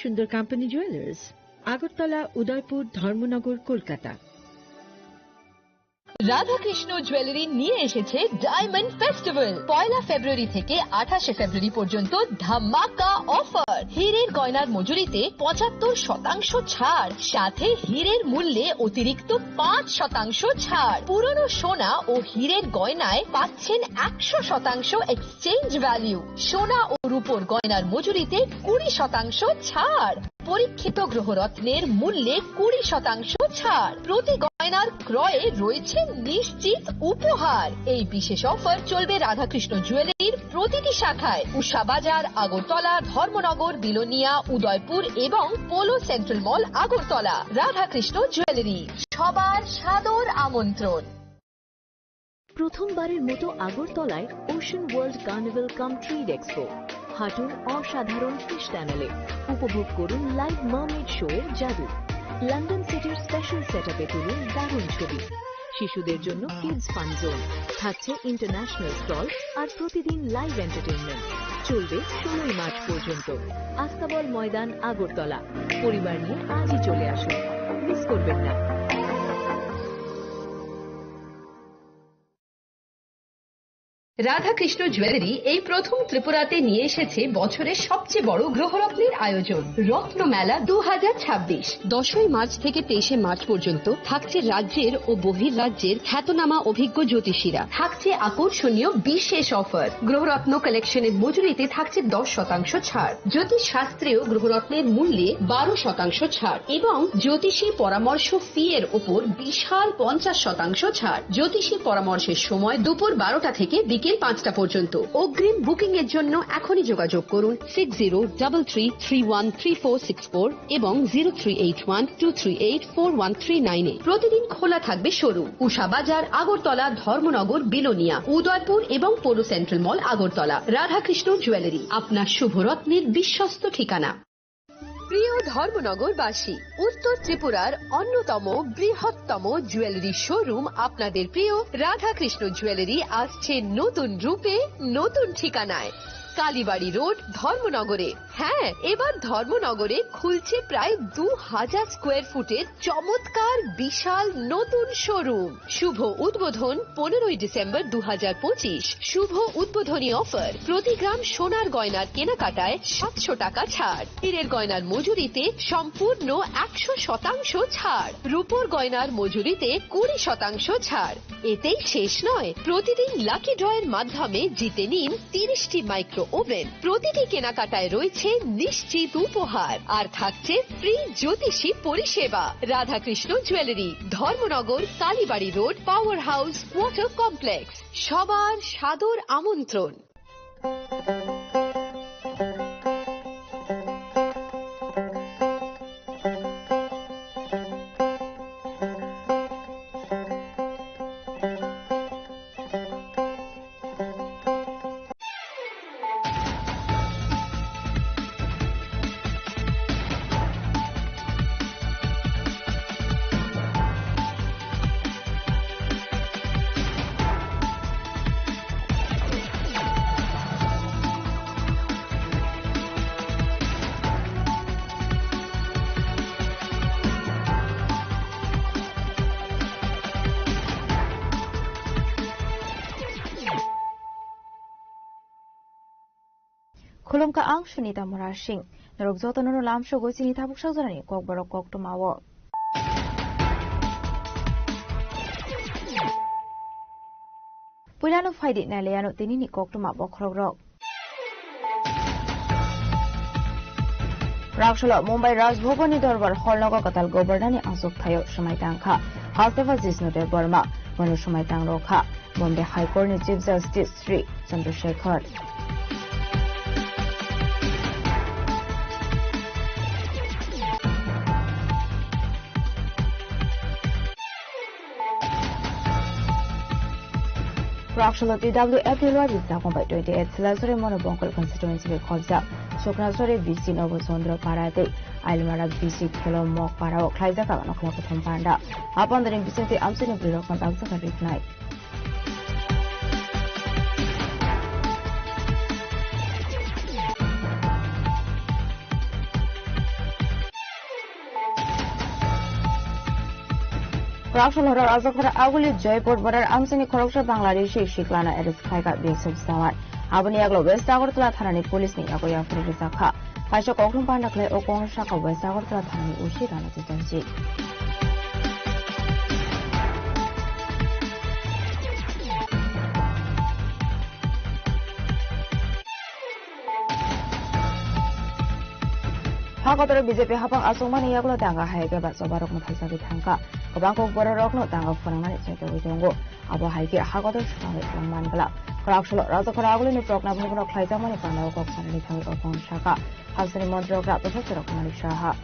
সুন্দর company jewellers, Agartala, Udaipur, Dharmanagar, Kolkata. Radhakrishna jewellery নিয়ে এসেছে ডায়মন্ড ফেস্টিভ্যাল। 1 ফেব্রুয়ারি থেকে 28 ফেব্রুয়ারি পর্যন্ত ধামাকা অফার। হীরের গয়নার মজুরিতে 75% ছাড়, সাথে হীরের মূল্যে অতিরিক্ত 5% ছাড়। পুরনো সোনা ও হীরের গয়নায় পাচ্ছেন 100% এক্সচেঞ্জ ভ্যালু। সোনা ও রূপোর গয়নার মজুরিতে 20% ছাড়। পরীক্ষিত গ্রহরত্নের মূল্যে 20% ছাড়। প্রতি গয়নার ক্রয়ে রয়েছে নিশ্চিত উপহার। এই বিশেষ অফার চলবে রাধাকৃষ্ণ জুয়েলারির প্রতিটি শাখায়, উষা বাজার, আগরতলা, ধর্মনগর, বিলোনিয়া, উদয়পুর এবং পোলো সেন্ট্রাল মল, আগরতলা। রাধাকৃষ্ণ জুয়েলারি, সবার সাদর আমন্ত্রণ। প্রথমবারের মতো আগরতলায় ওশান ওয়ার্ল্ড কার্নিভাল কাম ট্রিড এক্সপো। হাঁটুন অসাধারণ ফিশ টানেলে, উপভোগ করুন লাইভ মারমেড শো এর জাদু। লন্ডন সিটির স্পেশাল সেটআপে তুলুন দারুণ ছবি। শিশুদের জন্য কিডস ফান জোন থাকছে, ইন্টারন্যাশনাল স্টল আর প্রতিদিন লাইভ এন্টারটেইনমেন্ট। চলবে 16 মার্চ পর্যন্ত। আস্তাবল ময়দান, আগরতলা। পরিবার নিয়ে আজই চলে আসুন, মিস করবেন না। রাধাকৃষ্ণ জুয়েলারি এই প্রথম ত্রিপুরাতে নিয়ে এসেছে বছরের সবচেয়ে বড় গ্রহরত্নের আয়োজন, রত্ন মেলা 2026। 10 মার্চ থেকে 23 মার্চ পর্যন্ত থাকছে রাজ্যের ও বহির্রাজ্যের খ্যাতনামা অভিজ্ঞ জ্যোতিষীরা। থাকছে আকর্ষণীয় বিশেষ অফার। গ্রহরত্ন কালেকশনের মজুরিতে থাকছে 10% ছাড়। জ্যোতিষ শাস্ত্রীয় গ্রহরত্নের মূল্যে 12% ছাড় এবং জ্যোতিষী পরামর্শ ফি এর ওপর বিশাল 50% ছাড়। জ্যোতিষী পরামর্শের সময় দুপুর 12টা থেকে বিকেল 5টা পর্যন্ত। অগ্রিম বুকিং এর জন্য এখনই যোগাযোগ করুন 6033313464 এবং 038123841339 এ। প্রতিদিন খোলা থাকবে শোরুম। উষা বাজার, আগরতলা, ধর্মনগর, বিলোনিয়া, উদয়পুর এবং পোলো সেন্ট্রাল মল, আগরতলা। রাধাকৃষ্ণ জুয়েলারি, আপনার শুভরত্নের বিশ্বস্ত ঠিকানা। প্রিয় ধর্মনগরবাসী, উত্তর ত্রিপুরার অন্যতম বৃহত্তম জুয়েলারি শোরুম আপনাদের প্রিয় রাধাকৃষ্ণ জুয়েলারি আসছে নতুন রূপে, নতুন ঠিকানায়। কালীবাড়ি রোড, ধর্মনগরে। হ্যাঁ, এবার ধর্মনগরে খুলছে প্রায় 2000 স্কোয়ার ফুটের চমৎকার বিশাল নতুন শোরুম। শুভ উদ্বোধন 15 ডিসেম্বর 2025। শুভ উদ্বোধনী অফার, প্রতি গ্রাম সোনার গয়নার কেনাকাটায় 700 টাকা ছাড়। হীরের গয়নার মজুরিতে সম্পূর্ণ 100% ছাড়। রূপোর গয়নার মজুরিতে 20% ছাড়। এতেই শেষ নয়, প্রতিদিন লাকি ড্রয়ের মাধ্যমে জিতে নিন 30টি মাইক্রো ওভেন। প্রতিটি কেনাকাটায় রয়েছে নিশ্চিত উপহার আর থাকছে ফ্রি জ্যোতিষী পরিষেবা। Radhakrishna jewellery, Dharmanagar, Kalibari road, power house, water complex. সবার সাদর আমন্ত্রণ। Khulumka ang sunita murashing narugzoto no lamsho go sinita buksha zorani kokborok koktumawo Pulano faidi naleano tinini koktuma bokrogrok Rakshalo Mumbai Rajbhovani Darbar Holnago Katal Gobernani Azok Thayo Shumaitangkha Halteva Zisnuder Burma Manu Shumaitang Rokha Bombay High Court ni Chief Justice Sri Chandrasekhar Rakshalo TWF Nilwa Vista Kompai 28 Silasore Monobongkol Constituency be Khojja Soknasore VC Novo Sondro Parate Ailmara VC Khelo Mok Parao Khlaiza Ka Nokla Prothom Panda Upon the Vicente Amsini Biro Contact Secretary Night Rakshal Razakara Aguli Jaipur Badar Amsini Koroksa Bangladeshi Shiklana Edis Kaika Bisub Samar. Abuniaglo West Agortla Thanani Police ni Agoya Fridisaka. Kaisha Kokum Pandakle Okon Shaka West Agortla Thanani Ushirana Titanji. Hakotor BJP hapang asungman iyaglo tangga haike bat sobarok muthaisa bitangka kabangkok bororokno tangga phonangani chete widongo abo haike hakotor shame langman bala Rakshal Razakara Aguli ni prokna bhagonok khlaijamani panau kok sanani thangi okon shaka hasani montrokra professor Kumari Shaha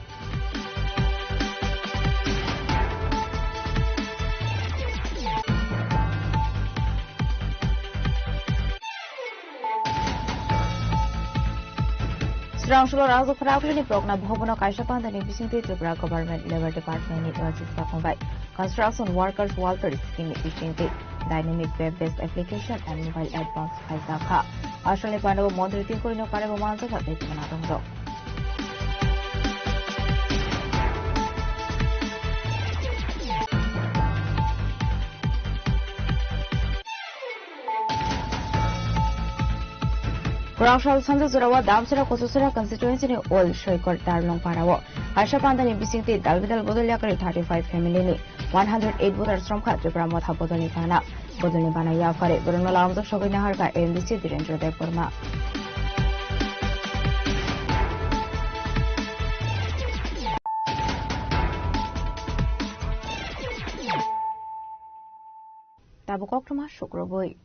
Rakshal Razakara Aguli ni prokna bhagonok Kaisha Pandani Bisingti Tripura Government Labor Department ni Rajistha Kombai Construction Workers Welfare Scheme Bisingti Dynamic Web-based Application and Mobile Advanced Kaisaka Ashali Pandav Mondri Tinkurino Karabo Mansa Beti Manadongro Rakshal Sandhu Zurawa Damsara Kosusura constituency ni Ol Shoikor Darlong Parawo Kaisha Pandani Bisingti Dalbidal Bodoliakari 35 family ni 108 voters from Tripura Motha Bodoli Pana Bodoli Pana Yafare Burunala Amdo Shogina Harka MDC Direndra Deporma Tabukokuma Shukroboi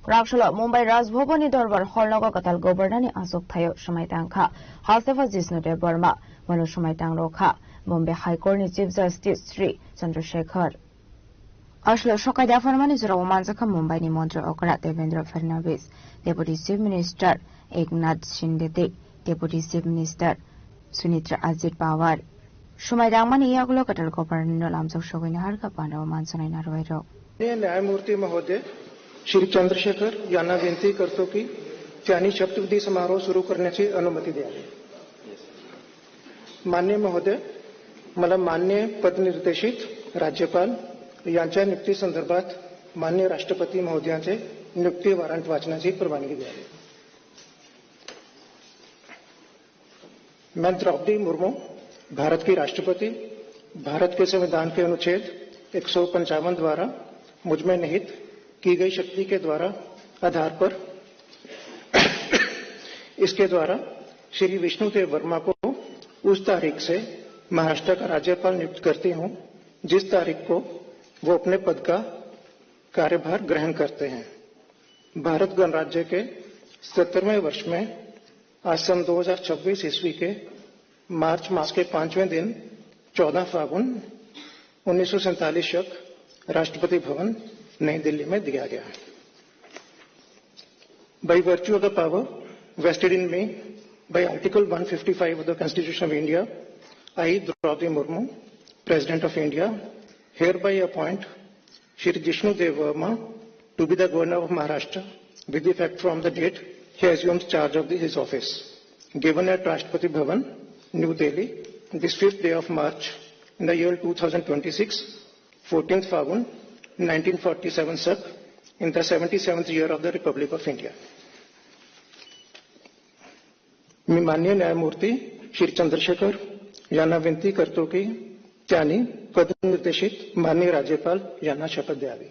Rakshal Mumbai Rajbhavani Darbar Holnagar Katal Governani Asok Thayo Shumaitangkha Halsefa Jisnu De Burma Manu Shumaitang Rokha Bombay High Court ni Chief Justice Sri Chandrasekhar Ashlo Shokai Dafarmani Zurawa Manzaka Mumbai ni Montre Okra Devendra Fadnavis Deputy Chief Minister Eknath Shinde Deputy Chief Minister Sunitra Ajit Pawar Shumaitangmani Yagulo Katal Governor Lamsok Shogina Harka Pandava Mansanai Narvairo न्यायमूर्ति महोदय श्री चंद्रशेखर यांना विनंती करतो की त्यांनी शपथविधी समारोह सुरू करण्याची अनुमती द्यावी माननीय महोदय मला मान्य पदनिर्देशित राज्यपाल यांच्या नियुक्ती संदर्भात माननीय राष्ट्रपती महोदयांचे नियुक्ती वॉरंट वाचनाची परवानगी द्यावी मैं द्रौपदी मुर्मू भारत की राष्ट्रपति भारत के संविधान के अनुच्छेद 155 द्वारा मुझमें निहित की गई शक्ति के द्वारा आधार पर इसके द्वारा श्री विष्णुदेव वर्मा को उस तारीख से महाराष्ट्र का राज्यपाल नियुक्त करती हूं जिस तारीख को वो अपने पद का कार्यभार ग्रहण करते हैं भारत गणराज्य के 70वें वर्ष में आज सन 2026 ईस्वी के मार्च मास के 5वें दिन 14 फागुन 1947 तक राष्ट्रपति भवन नई दिल्ली में दिया गया by virtue of the power vested in me by Article 155 of the Constitution of India, I, Draupadi Murmu, President of India, hereby appoint Shri Jishnu Dev Verma to be the Governor of Maharashtra with effect from the date he assumes charge of his office. Given at Rashtrapati Bhavan, New Delhi, this 5th day of March in the year 2026, 14th Fagun, 1947 SAK, in the 77th year of the Republic of India. मी माननीय न्यायमूर्ती श्री चंद्रशेखर यांना विनंती करतो की त्यांनी पदनिर्देशित माननीय राज्यपाल यांना शपथ द्यावी.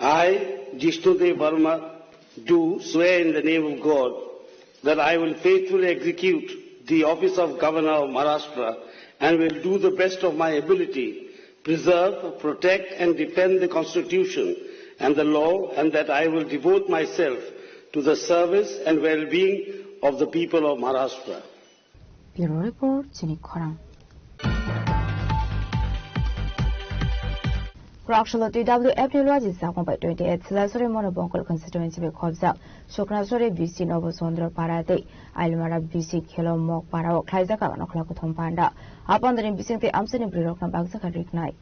I, Jishnudev Verma, do swear in the name of God that I will faithfully execute the office of Governor of Maharashtra and will do the best of my ability, preserve, protect and defend the Constitution and the law, and that I will devote myself to the service and well-being of the people of Maharashtra. Bureau Report, Chinik Khorang. Rakshal TWF Nilwaji Sakon by 28 Silasore Monobongol constituency with Kobza, Soknasore BC Novosondro Parate, Ailmara BC Kilo Mok Parao, Kaizaka, Noklakutom Panda, upon the NBC the Amson Brok and Bagzaka Night.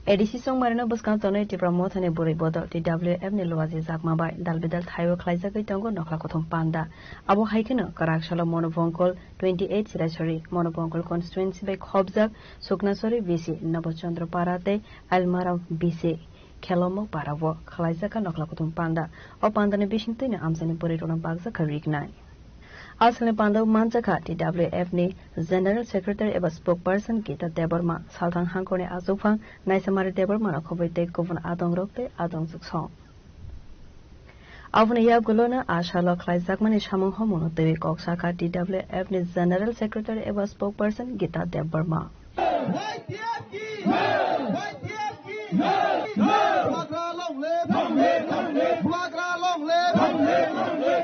ADC संगमारनो बसकां तनै टिप्रा मोथाने बुरै बदल TWF नि लवाजे जाकमाबाय दालबेदाल थायो ख्लाइजाकै तंगो नखला कथम पान्दा अबो हाइकेनो कराकशाला मनोबंकल 28 सिरासरी मनोबंकल कन्स्टिट्युएन्सी बाय खबजाक सुकनासरी बीसी नवचंद्र पाराते अलमारा बीसी खेलमक पारावो ख्लाइजाका नखला कथम पान्दा अ पान्दाने बिसिंतैनो आमसाने बुरै रोना बागजा खरिकनाय आसलने पांडव मानजाखा TWF नि जनरल सेक्रेटारी एबा स्पोक पर्सन गीता देबरमा सालथां हांकोने आजुफां नाइसमारि देबरमा नखबैते गुबुन आदं रोकते आदं जुक्सं आफने याब गलोना आशालो ख्लाइजाकमानि सामुं हमनो तेवे कक्साका TWF नि जनरल सेक्रेटारी एबा spokesperson Gita Debbarma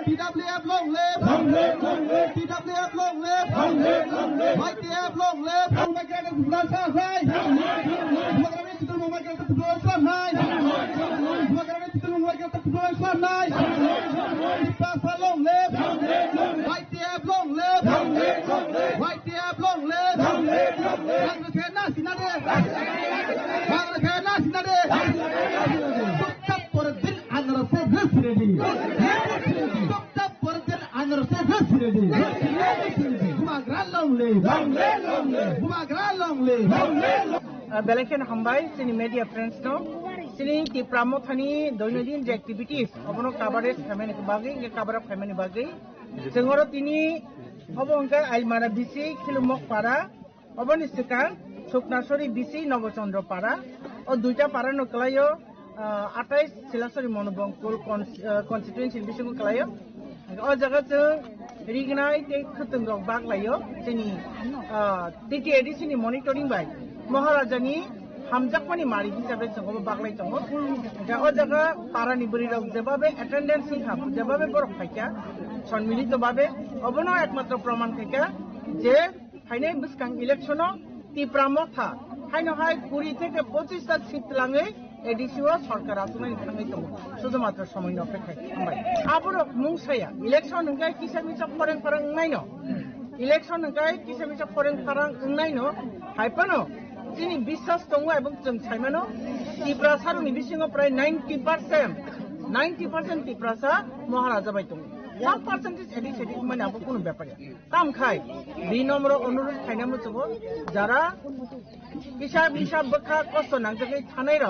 TWF long live! TWF long live! YTF long live! Migrant to blood supply! Migrant to blood supply! Migrant to blood supply! TPASA long live! YTF long live! YTF long live! Bangladesh Sinade! Bangladesh Sinade! Stop for a bit and a ready! Belakan hambai sini media friends no sini di pramothani doinodin je activities obono coverage family bagi nge cover family bagi sengoro tini obongka ailmara bisi khilumok para oboni sekan suknasori bisi nobochandra para o duita para no klayo 28 silasori monobongkul constituency bising klayo o jaga जों रिगनाय ते खतंगरक बागलायो जोंनि TTADC नि monitoring bye महाराजानि हामजाकमानि मारि हिसाबै जोंबो बागलाय दङ दा ओ जागा पारानि बुरिरक जेबाबे एटेन्डेन्स नि हाब जेबाबे बरक फाइका सन्मिलित भाबे अबनो एकमात्र प्रमाण फाइका जे फाइनाय बिसकां इलेक्शनो तिप्रामथा हाइनहाय 20 থেকে 25 টা সিট लाङै एडिसिओ सरकार आसुनाय थाङै दङ सुजुमात्र समयनो अपेक्षाय हामबाय आबरो मुंसाया इलेक्शन नंगाय किसामिसा फरेन फारां नायनो इलेक्शन नंगाय किसामिसा फरेन फारां नायनो हाइपानो जिनि बिश्वास दङ एबं जों साइमानो तिप्रासारनि बिसिङाव प्राय 90% तिप्रासा महाराजा बाय दङ 1% एडिसिओ माने आबो कोनो ব্যাপার काम खाय बि नम्र अनुरोध खायनामो जोबो जारा हिसाब बखा कष्ट नांजोगै थानाय र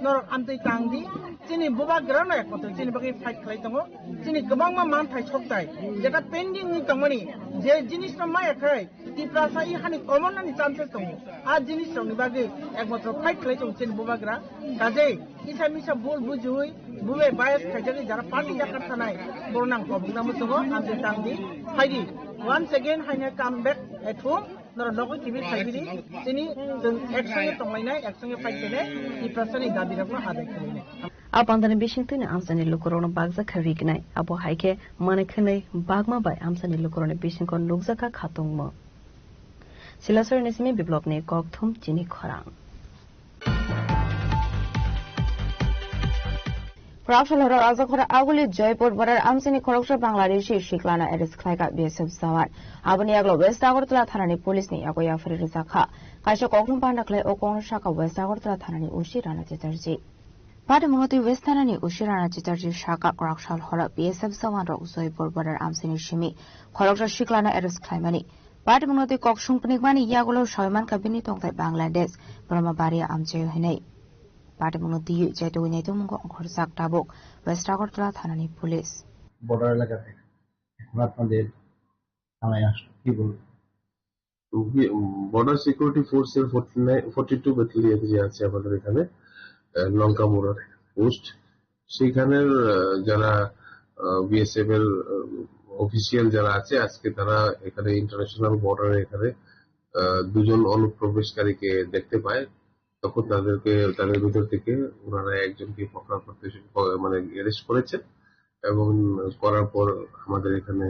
नर आमतै तांदि जिनि बुबा ग्रानो एकमात्र जिनि बागै फाइट खालाय दङ जिनि गोबांमा मानथाय सकताय जेटा पेन्डिं नि दङनि जे जिनिस मा एखाय तिप्रासा इ हानि कमननि चान्सेस दङ आ जिनिस नि बागै एकमात्र फाइट खालाय दङ जिनि बुबा ग्रा काजे इसामिसा बोल बुजुय बुबे बायस खायजोगै जारा पार्टी जाखार थानाय बरनां कबुंनामो दङ आमतै तांदि फाइदि once again हाइना कम बैक एट होम नर नगै टिभि फाइबिरि जिनि जों एकसंगे तंलायनाय एकसंगे फाइट केने तिप्रासानि दाबिरखौ आदाय खालायनाय आपान्दानि बिसिंतैनो आमसानि लुकरोनो बागजा खरिगनाय आबो हाइके मानेखनै बागमा बाय आमसानि लुकरोनो बिसिंखौ नुगजाका खातुंमो सिलासर निसिमि बिप्लबनि ककथुम जिनि खरां Prabshalhar Azakura Aguli Jaipur Barar Amsini Korokshar Bangladeshi Shiklana Eris Klaika BSF Zawat Abani Aglo West Agortala Thanani Police ni Agoya Firizaka Kaisha Koklum Pandakle Okon Shaka West Agortala Thanani Ushirana Chitarji Pada Mungoti West Thanani Ushirana Chitarji Shaka Korokshal BSF Zawat Rok Jaipur Barar Amsini Shimi Korokshar Shiklana Eris Klaimani Pada Mungoti Kokshung Panikmani Yagulo Shoyman Kabini Tongtai Bangladesh Brahma Baria Amchayo Hinei Pada Mungoti Jeto Wineto Mungo Korsak Tabok West Agortala Thanani Police border এলাকাতে এখন আপনাদের থানায় আসলো কি বলবো border security ফোর্সের 42 battalion যে আছে আমাদের এখানে লঙ্কা মোড়ার পোস্ট সেখানের যারা বিএসএফ এর অফিসিয়াল যারা আছে আজকে তারা এখানে ইন্টারন্যাশনাল বর্ডারে এখানে দুজন অনুপ্রবেশকারীকে দেখতে পায় তখন তাদের ভিতর থেকে ওনারা একজনকে পকড়া করতে মানে অ্যারেস্ট করেছেন এবং করার পর আমাদের এখানে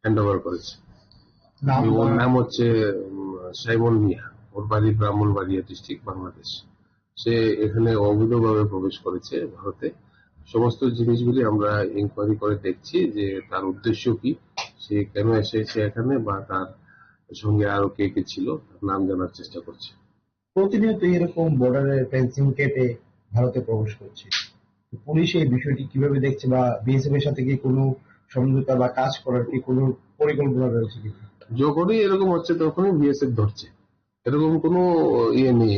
হ্যান্ডওভার করেছে ওর নাম হচ্ছে সাইমন মিয়া ওর বাড়ি ব্রাহ্মণবাড়িয়া ডিস্ট্রিক্ট বাংলাদেশ সে এখানে অবৈধভাবে প্রবেশ করেছে ভারতে সমস্ত জিনিসগুলি আমরা ইনকোয়ারি করে দেখছি যে তার উদ্দেশ্য কি সে কেন এসেছে এখানে বা তার সঙ্গে আরো কে কে ছিল নাম জানার চেষ্টা করছে প্রতিনিয়ত এরকম বর্ডারের ফেন্সিং কেটে ভারতে প্রবেশ করছে। পুলিশ এই বিষয়টি কিভাবে দেখছে বা বিএসএফ এর সাথে কি কোনো সমঝোতা বা কাজ করার কি কোনো পরিকল্পনা রয়েছে কি? যখনই এরকম হচ্ছে তখনই বিএসএফ ধরছে, এরকম কোনো ইয়ে নেই।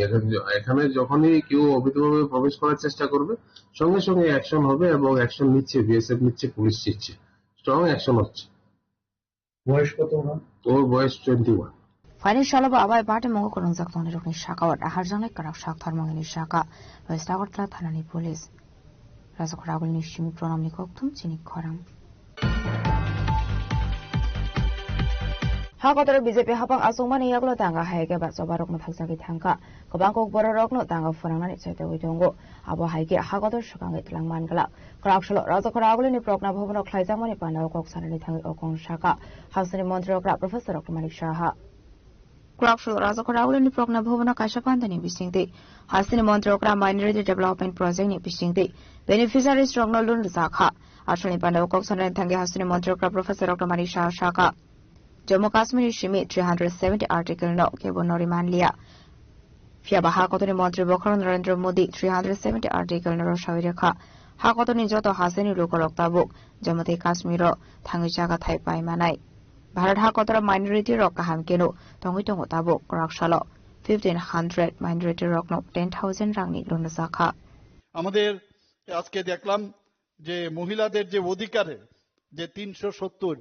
এখানে যখনই কেউ অবৈধভাবে প্রবেশ করার চেষ্টা করবে সঙ্গে সঙ্গে অ্যাকশন হবে এবং অ্যাকশন নিচ্ছে বিএসএফ নিচ্ছে, পুলিশ নিচ্ছে, স্ট্রং অ্যাকশন হচ্ছে। বয়স কত ওনার? ওর বয়স 21। Final shalaba abai bate mongo korong jak tong rokni shaka wat ahar jangai karak shak tharmangni shaka west agartala thanani police rajakhoragul ni shimi pronam ni kokthum chini khoram Hakotoro BJP hapang asungmani yaglo tanga haige ba sobarokno thaksagi thangka gobang kok bororokno tanga furangnani chaite oitongo abo haige hakotor sukangai tlang mangala krakshalo rajakhoragul ni prokna bhobono khlaijamani panao kok sanani thangi okong shaka hasani montrokra professor Dr. Malik Shaha Krakshalo rajakhoragul ni prokna bhobono kaishapantani bisingte hasani montrokra minority development project ni bisingte beneficiaries rokno lun zakha ashani panao kok sanani thangi hasani montrokra professor Dr. Malik Shaha shaka Jammu Kashmir Shimi 370 article no kebono remand liya. Fiaba hakotoni Montri Bokharon Narendra Modi 370 article no shawirekha. Hakotoni joto haseni lokorok tabuk Jammu Kashmir ro thangi jaga thai pai manai. Bharat hakotora minority rok kaham keno tongi tongo tabuk koraksalo 1500 minority rok no 10,000 rangni lona zakha. আমাদের আজকে দেখলাম যে মহিলাদের যে অধিকারের যে 370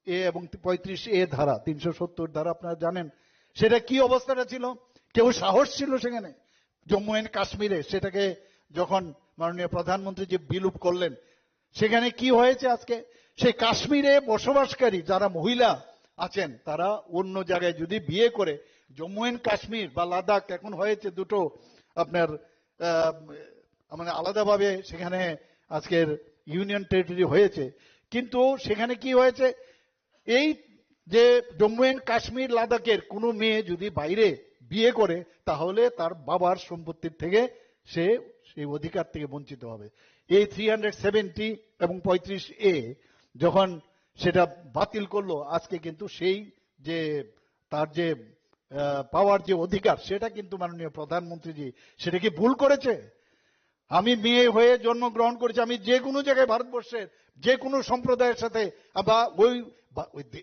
এ এবং 35A ধারা 370 ধারা আপনারা জানেন সেটা কি অবস্থাটা ছিল কেউ সাহস ছিল সেখানে জম্মু এন্ড কাশ্মীরে সেটাকে যখন মাননীয় প্রধানমন্ত্রী যে বিলুপ করলেন সেখানে কি হয়েছে আজকে সেই কাশ্মীরে বসবাসকারী যারা মহিলা আছেন তারা অন্য জায়গায় যদি বিয়ে করে জম্মু এন্ড কাশ্মীর বা লাদাখ এখন হয়েছে দুটো আপনার মানে আলাদাভাবে সেখানে আজকের ইউনিয়ন টেরিটরি হয়েছে কিন্তু সেখানে কি হয়েছে এই যে জম্মু এন্ড কাশ্মীর লাদাখের কোনো মেয়ে যদি বাইরে বিয়ে করে তাহলে তার বাবার সম্পত্তির থেকে সে সেই অধিকার থেকে বঞ্চিত হবে এই 370 এবং 35A যখন সেটা বাতিল করলো আজকে কিন্তু সেই যে তার যে পাওয়ার যে অধিকার সেটা কিন্তু মাননীয় প্রধানমন্ত্রীজি সেটা কি ভুল করেছে আমি মেয়ে হয়ে জন্মগ্রহণ করেছি আমি যে কোনো জায়গায় ভারতবর্ষের যে কোনো সম্প্রদায়ের সাথে বা ওই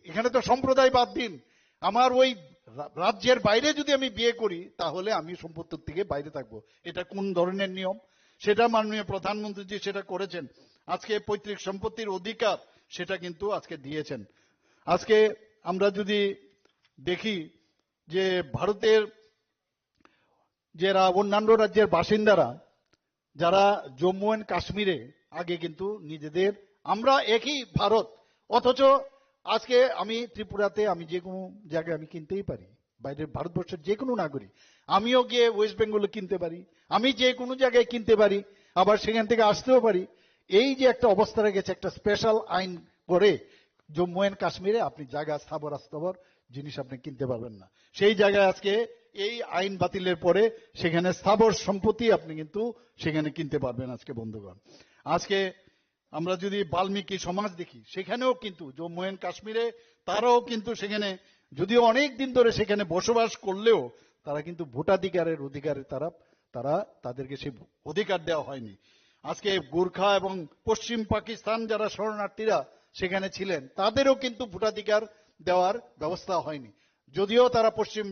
এখানে তো সম্প্রদায় বাদ দিন আমার ওই রাজ্যের বাইরে যদি আমি বিয়ে করি তাহলে আমি সম্পত্তির থেকে বাইরে থাকবো এটা কোন ধরনের নিয়ম সেটা মাননীয় প্রধানমন্ত্রী সেটা করেছেন আজকে পৈতৃক সম্পত্তির অধিকার সেটা কিন্তু আজকে দিয়েছেন আজকে আমরা যদি দেখি যে ভারতের যারা অন্যান্য রাজ্যের বাসিন্দারা যারা জম্মু এন্ড কাশ্মীরে আগে কিন্তু নিজেদের আমরা একই ভারত অথচ আজকে আমি ত্রিপুরাতে আমি যে কোনো জায়গায় আমি কিনতেই পারি বাইরের ভারতবর্ষের যে কোনো নাগরিক আমিও গিয়ে ওয়েস্ট বেঙ্গলে কিনতে পারি আমি যে কোনো জায়গায় কিনতে পারি আবার সেখান থেকে আসতেও পারি এই যে একটা অবস্থা রেখেছে একটা স্পেশাল আইন করে জম্মু এন্ড কাশ্মীরে আপনি জায়গা স্থাবর জিনিস আপনি কিনতে পারবেন না সেই জায়গায় আজকে এই আইন বাতিলের পরে সেখানে স্থাবর সম্পত্তি আপনি কিন্তু সেখানে কিনতে পারবেন আজকে বন্ধুগণ আজকে আমরা যদি বাল্মীকি সমাজ দেখি সেখানেও কিন্তু জম্মু এন্ড কাশ্মীরে তারাও কিন্তু সেখানে যদিও অনেক দিন ধরে সেখানে বসবাস করলেও তারা কিন্তু ভোটাধিকারের অধিকারে তারা তাদেরকে সেই অধিকার দেওয়া হয়নি আজকে গোর্খা এবং পশ্চিম পাকিস্তান যারা শরণার্থীরা সেখানে ছিলেন তাদেরও কিন্তু ভোটাধিকার দেওয়ার ব্যবস্থা হয়নি যদিও তারা পশ্চিম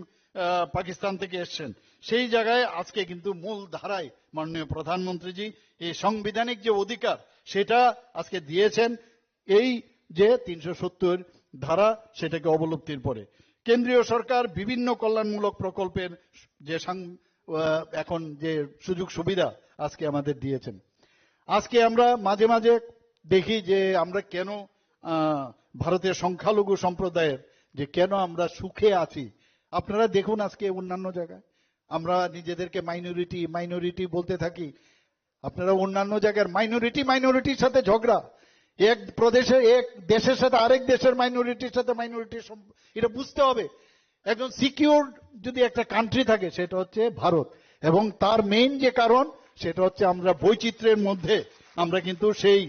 পাকিস্তান থেকে এসেছেন সেই জায়গায় আজকে কিন্তু মূল ধারায় মাননীয় প্রধানমন্ত্রীজি এই সাংবিধানিক যে অধিকার সেটা আজকে দিয়েছেন এই যে 370 ধারা সেটাকে অবলুপ্তির পরে কেন্দ্রীয় সরকার বিভিন্ন কল্যাণমূলক প্রকল্পের যে এখন যে সুযোগ সুবিধা আজকে আমাদের দিয়েছেন আজকে আমরা মাঝে মাঝে দেখি যে আমরা কেন ভারতের সংখ্যালঘু সম্প্রদায়ের যে কেন আমরা সুখে আছি আপনারা দেখুন আজকে অন্যান্য জায়গায় আমরা নিজেদেরকে মাইনরিটি বলতে থাকি আপনারা অন্যান্য জায়গার মাইনরিটির সাথে ঝগড়া এক প্রদেশে এক দেশের সাথে আরেক দেশের মাইনরিটির সাথে এটা বুঝতে হবে একজন সিকিউর যদি একটা কান্ট্রি থাকে সেটা হচ্ছে ভারত এবং তার মেইন যে কারণ সেটা হচ্ছে আমরা বৈচিত্র্যের মধ্যে আমরা কিন্তু সেই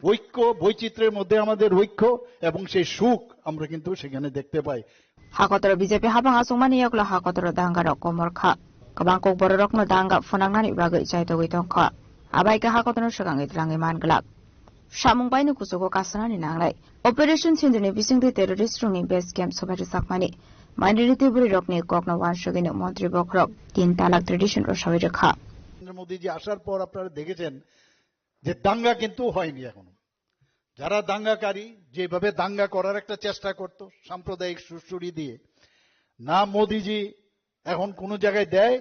ঐক্য বৈচিত্র্যের মধ্যে আমাদের ঐক্য এবং সেই সুখ আমরা কিন্তু সেখানে দেখতে পাই Hakotoro BJP habang asungmani yaklo hakotoro dangaro komorkha Kabang kok borok no dangga fonangnani bagai jai to gitong kha. Abai ka hakotono sagangi trangi man galak. Samung bai no kusoko kasanani nanglai. Operation Sindhuni bisingti terrorist rungi base camp sobari sakmani. Minority buri rokni kokna wan shogini মন্ত্রী বকরক 3 তালাক tradition ও সবাই রেখা নরেন্দ্র মোদীজি আসার পর আপনারা দেখেছেন যে দাঙ্গা কিন্তু হয়নি এখনো। যারা দাঙ্গাকারী যেভাবে দাঙ্গা করার একটা চেষ্টা করত সাম্প্রদায়িক সুরসুরি দিয়ে, না মোদীজি এখন কোন জায়গায় দেয়,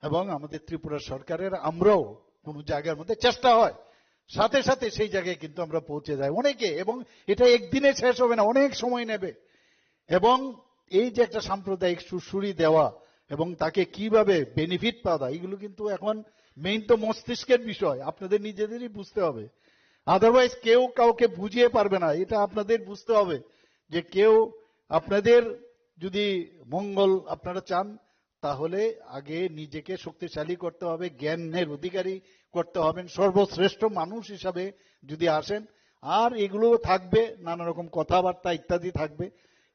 এবং আমাদের ত্রিপুরা সরকারের আমরাও কোন জায়গার মধ্যে চেষ্টা হয়, সাথে সাথে সেই জায়গায় কিন্তু আমরা পৌঁছে যাই অনেকে, এবং এটা একদিনে শেষ হবে না, অনেক সময় নেবে। এবং এই যে একটা সাম্প্রদায়িক সুরসুরি দেওয়া এবং তাকে কিভাবে বেনিফিট পাওয়া, এগুলো কিন্তু এখন মেইন তো মস্তিষ্কের বিষয়, আপনাদের নিজেদেরই বুঝতে হবে। আদারওয়াইজ কেউ কাউকে বুঝিয়ে পারবে না। এটা আপনাদের বুঝতে হবে যে কেউ আপনাদের যদি মঙ্গল আপনারা চান, তাহলে আগে নিজেকে শক্তিশালী করতে হবে, জ্ঞানের অধিকারী করতে হবেন, সর্বশ্রেষ্ঠ মানুষ হিসাবে যদি আসেন। আর এগুলো থাকবে, নানা রকম কথাবার্তা ইত্যাদি থাকবে।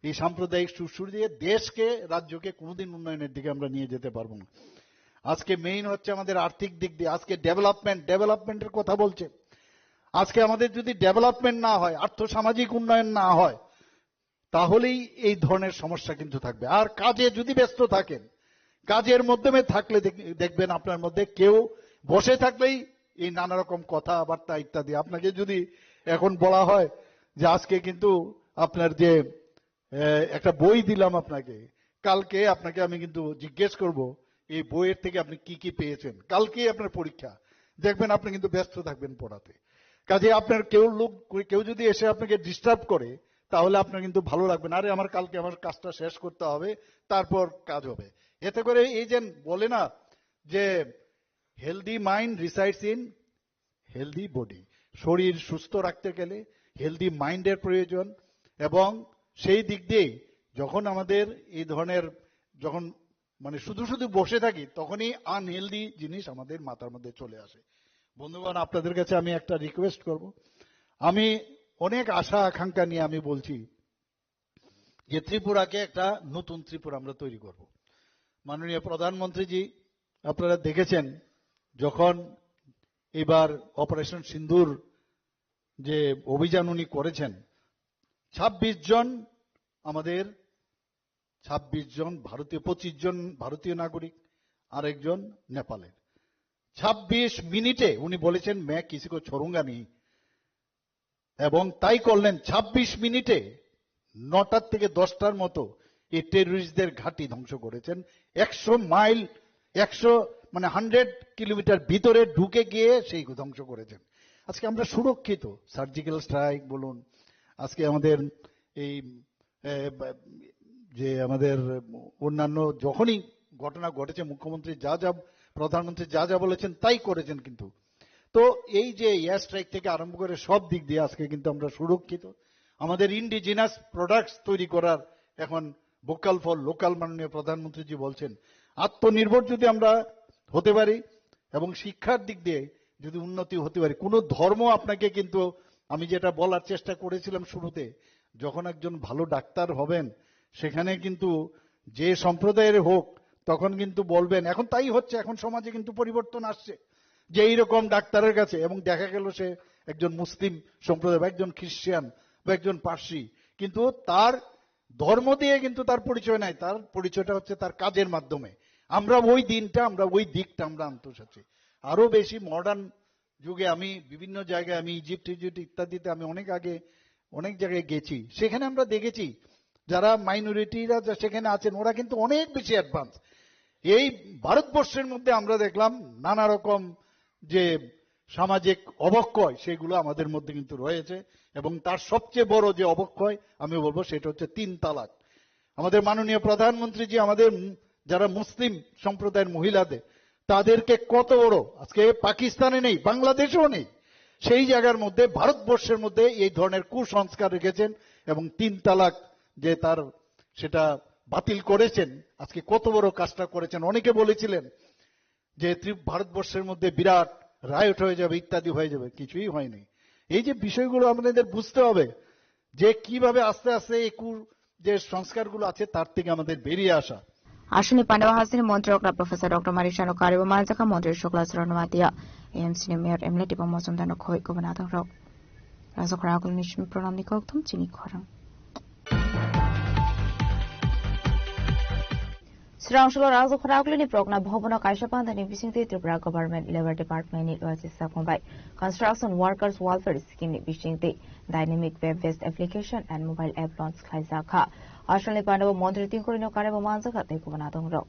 এই সাম্প্রদায়িক সুরসুরি দিয়ে দেশকে, রাজ্যকে কোনোদিন উন্নয়নের দিকে আমরা নিয়ে যেতে পারবো না। আজকে মেইন হচ্ছে আমাদের আর্থিক দিক দিয়ে, আজকে ডেভেলপমেন্টের কথা বলছে। আজকে আমাদের যদি ডেভেলপমেন্ট না হয়, আর্থসামাজিক উন্নয়ন না হয়, তাহলেই এই ধরনের সমস্যা কিন্তু থাকবে। আর কাজে যদি ব্যস্ত থাকেন, কাজের মাধ্যমে থাকলে দেখবেন আপনার মধ্যে কেউ বসে থাকলেই এই নানা রকম কথাবার্তা ইত্যাদি। আপনাকে যদি এখন বলা হয় যে আজকে কিন্তু আপনার যে একটা বই দিলাম আপনাকে, কালকে আপনাকে আমি কিন্তু জিজ্ঞেস করব এই বইয়ের থেকে আপনি কি কি পেয়েছেন, কালকেই আপনার পরীক্ষা, দেখবেন আপনি কিন্তু ব্যস্ত থাকবেন পড়াতে। কাজে আপনার কেউ যদি এসে আপনাকে ডিস্টার্ব করে, তাহলে আপনার কিন্তু ভালো লাগবে না, আরে আমার কালকে আমার কাজটা শেষ করতে হবে, তারপর কাজ হবে। এতে করে এই যে বলে না যে healthy mind resides in healthy body, শরীর সুস্থ রাখতে গেলে হেলদি মাইন্ডের প্রয়োজন। এবং সেই দিক দিয়েই যখন আমাদের এই ধরনের যখন মানে শুধু শুধু বসে থাকি, তখনই আনহেলদি জিনিস আমাদের মাথার মধ্যে চলে আসে। বন্ধুগণ, আপনাদের কাছে আমি একটা রিকোয়েস্ট করব, আমি অনেক আশা আকাঙ্ক্ষা নিয়ে আমি বলছি যে ত্রিপুরাকে একটা নতুন ত্রিপুরা আমরা তৈরি করব। মাননীয় প্রধানমন্ত্রীজি আপনারা দেখেছেন যখন এবার অপারেশন সিন্দুর যে অভিযান উনি করেছেন, 26 জন আমাদের 26 জন ভারতীয়, 25 জন ভারতীয় নাগরিক আর একজন নেপালের, 26 মিনিটে উনি বলেছেন मैं किसी को छोड़ूंगा नहीं, এবং তাই করলেন। 26 মিনিটে 9টা থেকে 10টার মতো এই টেররিস্টদের ঘাঁটি ধ্বংস করেছেন। 100 মাইল 100 কিলোমিটার ভিতরে ঢুকে গিয়ে সেই ধ্বংস করেছেন। আজকে আমরা সুরক্ষিত। সার্জিক্যাল স্ট্রাইক বলুন, আজকে আমাদের এই যে আমাদের অন্যান্য যখনই ঘটনা ঘটেছে, মুখ্যমন্ত্রী প্রধানমন্ত্রী যা যা বলেছেন তাই করেছেন। কিন্তু তো এই যে এয়ার স্ট্রাইক থেকে আরম্ভ করে সব দিক দিয়ে আজকে কিন্তু আমরা সুরক্ষিত। আমাদের ইন্ডিজিনাস প্রোডাক্টস তৈরি করার এখন ভোকাল ফর লোকাল মাননীয় প্রধানমন্ত্রীজি বলছেন। আত্মনির্ভর যদি আমরা হতে পারি এবং শিক্ষার দিক দিয়ে যদি উন্নতি হতে পারি, কোনো ধর্ম আপনাকে কিন্তু, আমি যেটা বলার চেষ্টা করেছিলাম শুরুতে, যখন একজন ভালো ডাক্তার হবেন সেখানে কিন্তু যে সম্প্রদায়ের হোক তখন কিন্তু বলবেন, এখন তাই হচ্ছে, এখন সমাজে কিন্তু পরিবর্তন আসছে যে এইরকম ডাক্তারের কাছে, এবং দেখা গেল সে একজন মুসলিম সম্প্রদায় বা একজন খ্রিস্টান বা একজন পার্সি, কিন্তু তার ধর্ম দিয়ে কিন্তু তার পরিচয় নাই, তার পরিচয়টা হচ্ছে তার কাজের মাধ্যমে। আমরা ওই দিকটা আমরা আনতে চাচ্ছি। আরো বেশি মডার্ন যুগে আমি বিভিন্ন জায়গায়, আমি ইজিপ্ট ইত্যাদিতে আমি অনেক জায়গায় গেছি, সেখানে আমরা দেখেছি যারা মাইনরিটিরা সেখানে আছেন ওরা কিন্তু অনেক বেশি অ্যাডভান্স। এই ভারতবর্ষের মধ্যে আমরা দেখলাম নানা রকম যে সামাজিক অবক্ষয় সেগুলো আমাদের মধ্যে কিন্তু রয়েছে, এবং তার সবচেয়ে বড় যে অবক্ষয় আমি বলবো সেটা হচ্ছে 3 তালাক। আমাদের মাননীয় প্রধানমন্ত্রীজি আমাদের যারা মুসলিম সম্প্রদায়ের মহিলাদের, তাদেরকে কত বড়, আজকে পাকিস্তানে নেই, বাংলাদেশেও নেই, সেই জায়গার মধ্যে ভারতবর্ষের মধ্যে এই ধরনের কুসংস্কার রেখেছেন এবং 3 তালাক যে তার সেটা বাতিল করেছেন। আজকে কত বড় কাজটা করেছেন। অনেকে বলেছিলেন যে ভারতবর্ষের মধ্যে বিরাট রায়ট হয়ে যাবে, ইত্যাদি হয়ে যাবে, কিছুই হয়নি। এই যে বিষয়গুলো আমাদের বুঝতে হবে যে কিভাবে আস্তে আস্তে এই যে সংস্কারগুলো আছে তার থেকে আমাদের বেরিয়ে আসা। Ashwini Pandava Hasini Montrokra Professor Dr. Marishano Karibu Manzaka Montri Shokla Sranomatia AMC Mayor Emily Tipamosundano Koi Govanathan Rock Razokrakul Nishmi Pronamnikoktum Chini Korang Srangshalo Razokrakul Progna Bhobana Kaishapandani Visiting Tripura Government Labor Department in Logistic by Construction Workers Welfare Scheme Visiting Dynamic Web-based application and mobile app launch Kaizaka Ashwini Pandava Montriting Korino Karibu Manzaka Tekovanathan Rock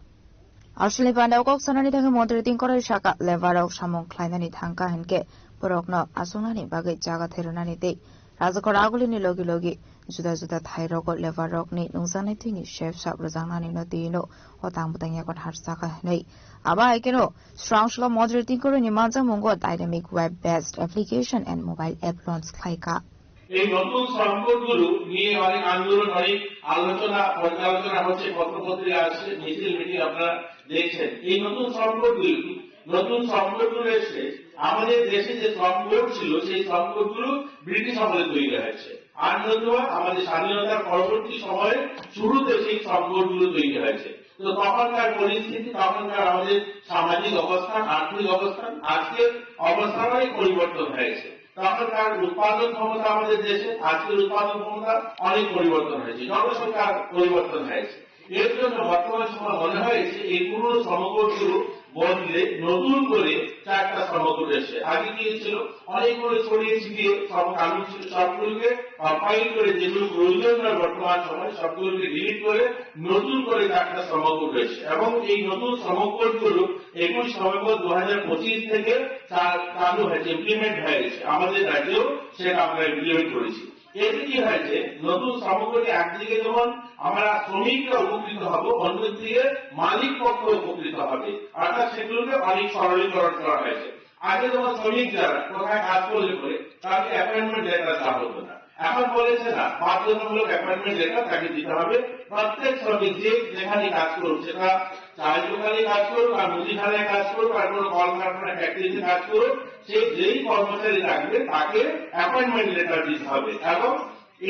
Ashwini Pandava Sonani Montriting Kori Shaka Levarok Shamon Kleinani Tanka Henke Porokno Asunani Bagay Jaga Theronani Razakoragulini Logi Logi Juda Juda Thairoko Levarok ni Nungsani Tini Chef Shop Razanani no Dino or Tambutanga Harsaka Nei Aba Ikeno Strong Shlo Moderating Korini Manza Mungo Dynamic Web Based Application and Mobile App Launch Kaika এই নতুন সংকটগুলো নিয়ে অনেক আন্দোলন অনেক আলোচনা পর্যালোচনা হচ্ছে পত্রপত্রিকা আসছে মিছিল মিটিং আপনারা দেখছেন এই নতুন সংকটগুলো এসে আমাদের দেশে যে সংকট ছিল সেই সংকটগুলো ব্রিটিশ আমলে তৈরি হয়েছে আর নতুবা আমাদের স্বাধীনতার পরবর্তী সময়ে শুরুতে সেই সংকটগুলো তৈরি হয়েছে তো তখনকার পরিস্থিতি তখনকার আমাদের সামাজিক অবস্থান আর্থিক অবস্থান আজকের অবস্থানই পরিবর্তন হয়েছে তখনকার উৎপাদন ক্ষমতা আমাদের দেশে আজকের উৎপাদন ক্ষমতা অনেক পরিবর্তন হয়েছে জনসংখ্যার পরিবর্তন হয়েছে এর জন্য বর্তমান সময় মনে হয়েছে এই পুরনো সমকটগুলো বদলে নতুন করে চারটা সমকট এসে আগে কি ছিল অনেকগুলো ছড়িয়ে ছিটিয়ে সব কানুন ছিল সবগুলোকে ফাইল করে যেগুলো প্রয়োজন নয় বর্তমান সময় সবগুলোকে ডিলিট করে নতুন করে চারটা সমকট এসে এবং এই নতুন সমকটগুলো 21 নভেম্বর 2025 থেকে চালু হয়েছে ইমপ্লিমেন্ট হয়ে গেছে আমাদের রাজ্যেও সেটা আমরা ইমপ্লিমেন্ট করেছি এতে কি হয়েছে নতুন সমকটে একদিকে যেমন আমরা শ্রমিকরা উপকৃত হব অন্যদিকে মালিক পক্ষ উপকৃত হবে অর্থাৎ সেগুলোকে অনেক সরলীকরণ করা হয়েছে আগে যেমন শ্রমিক যারা কোথায় কাজ করলে পরে তাকে অ্যাপয়েন্টমেন্ট লেটার দেওয়া হতো না এখন বলেছে না বাধ্যতামূলক অ্যাপয়েন্টমেন্ট লেটার তাকে দিতে হবে প্রত্যেক শ্রমিক যেখানে কাজ করুক সেটা চায়ের দোকানে কাজ করুক আর মুদিখানায় কাজ করুক আর কোনো কলকারখানা ফ্যাক্টরিতে কাজ করুক সে যেই কর্মচারী থাকবে তাকে অ্যাপয়েন্টমেন্ট লেটার দিতে হবে এবং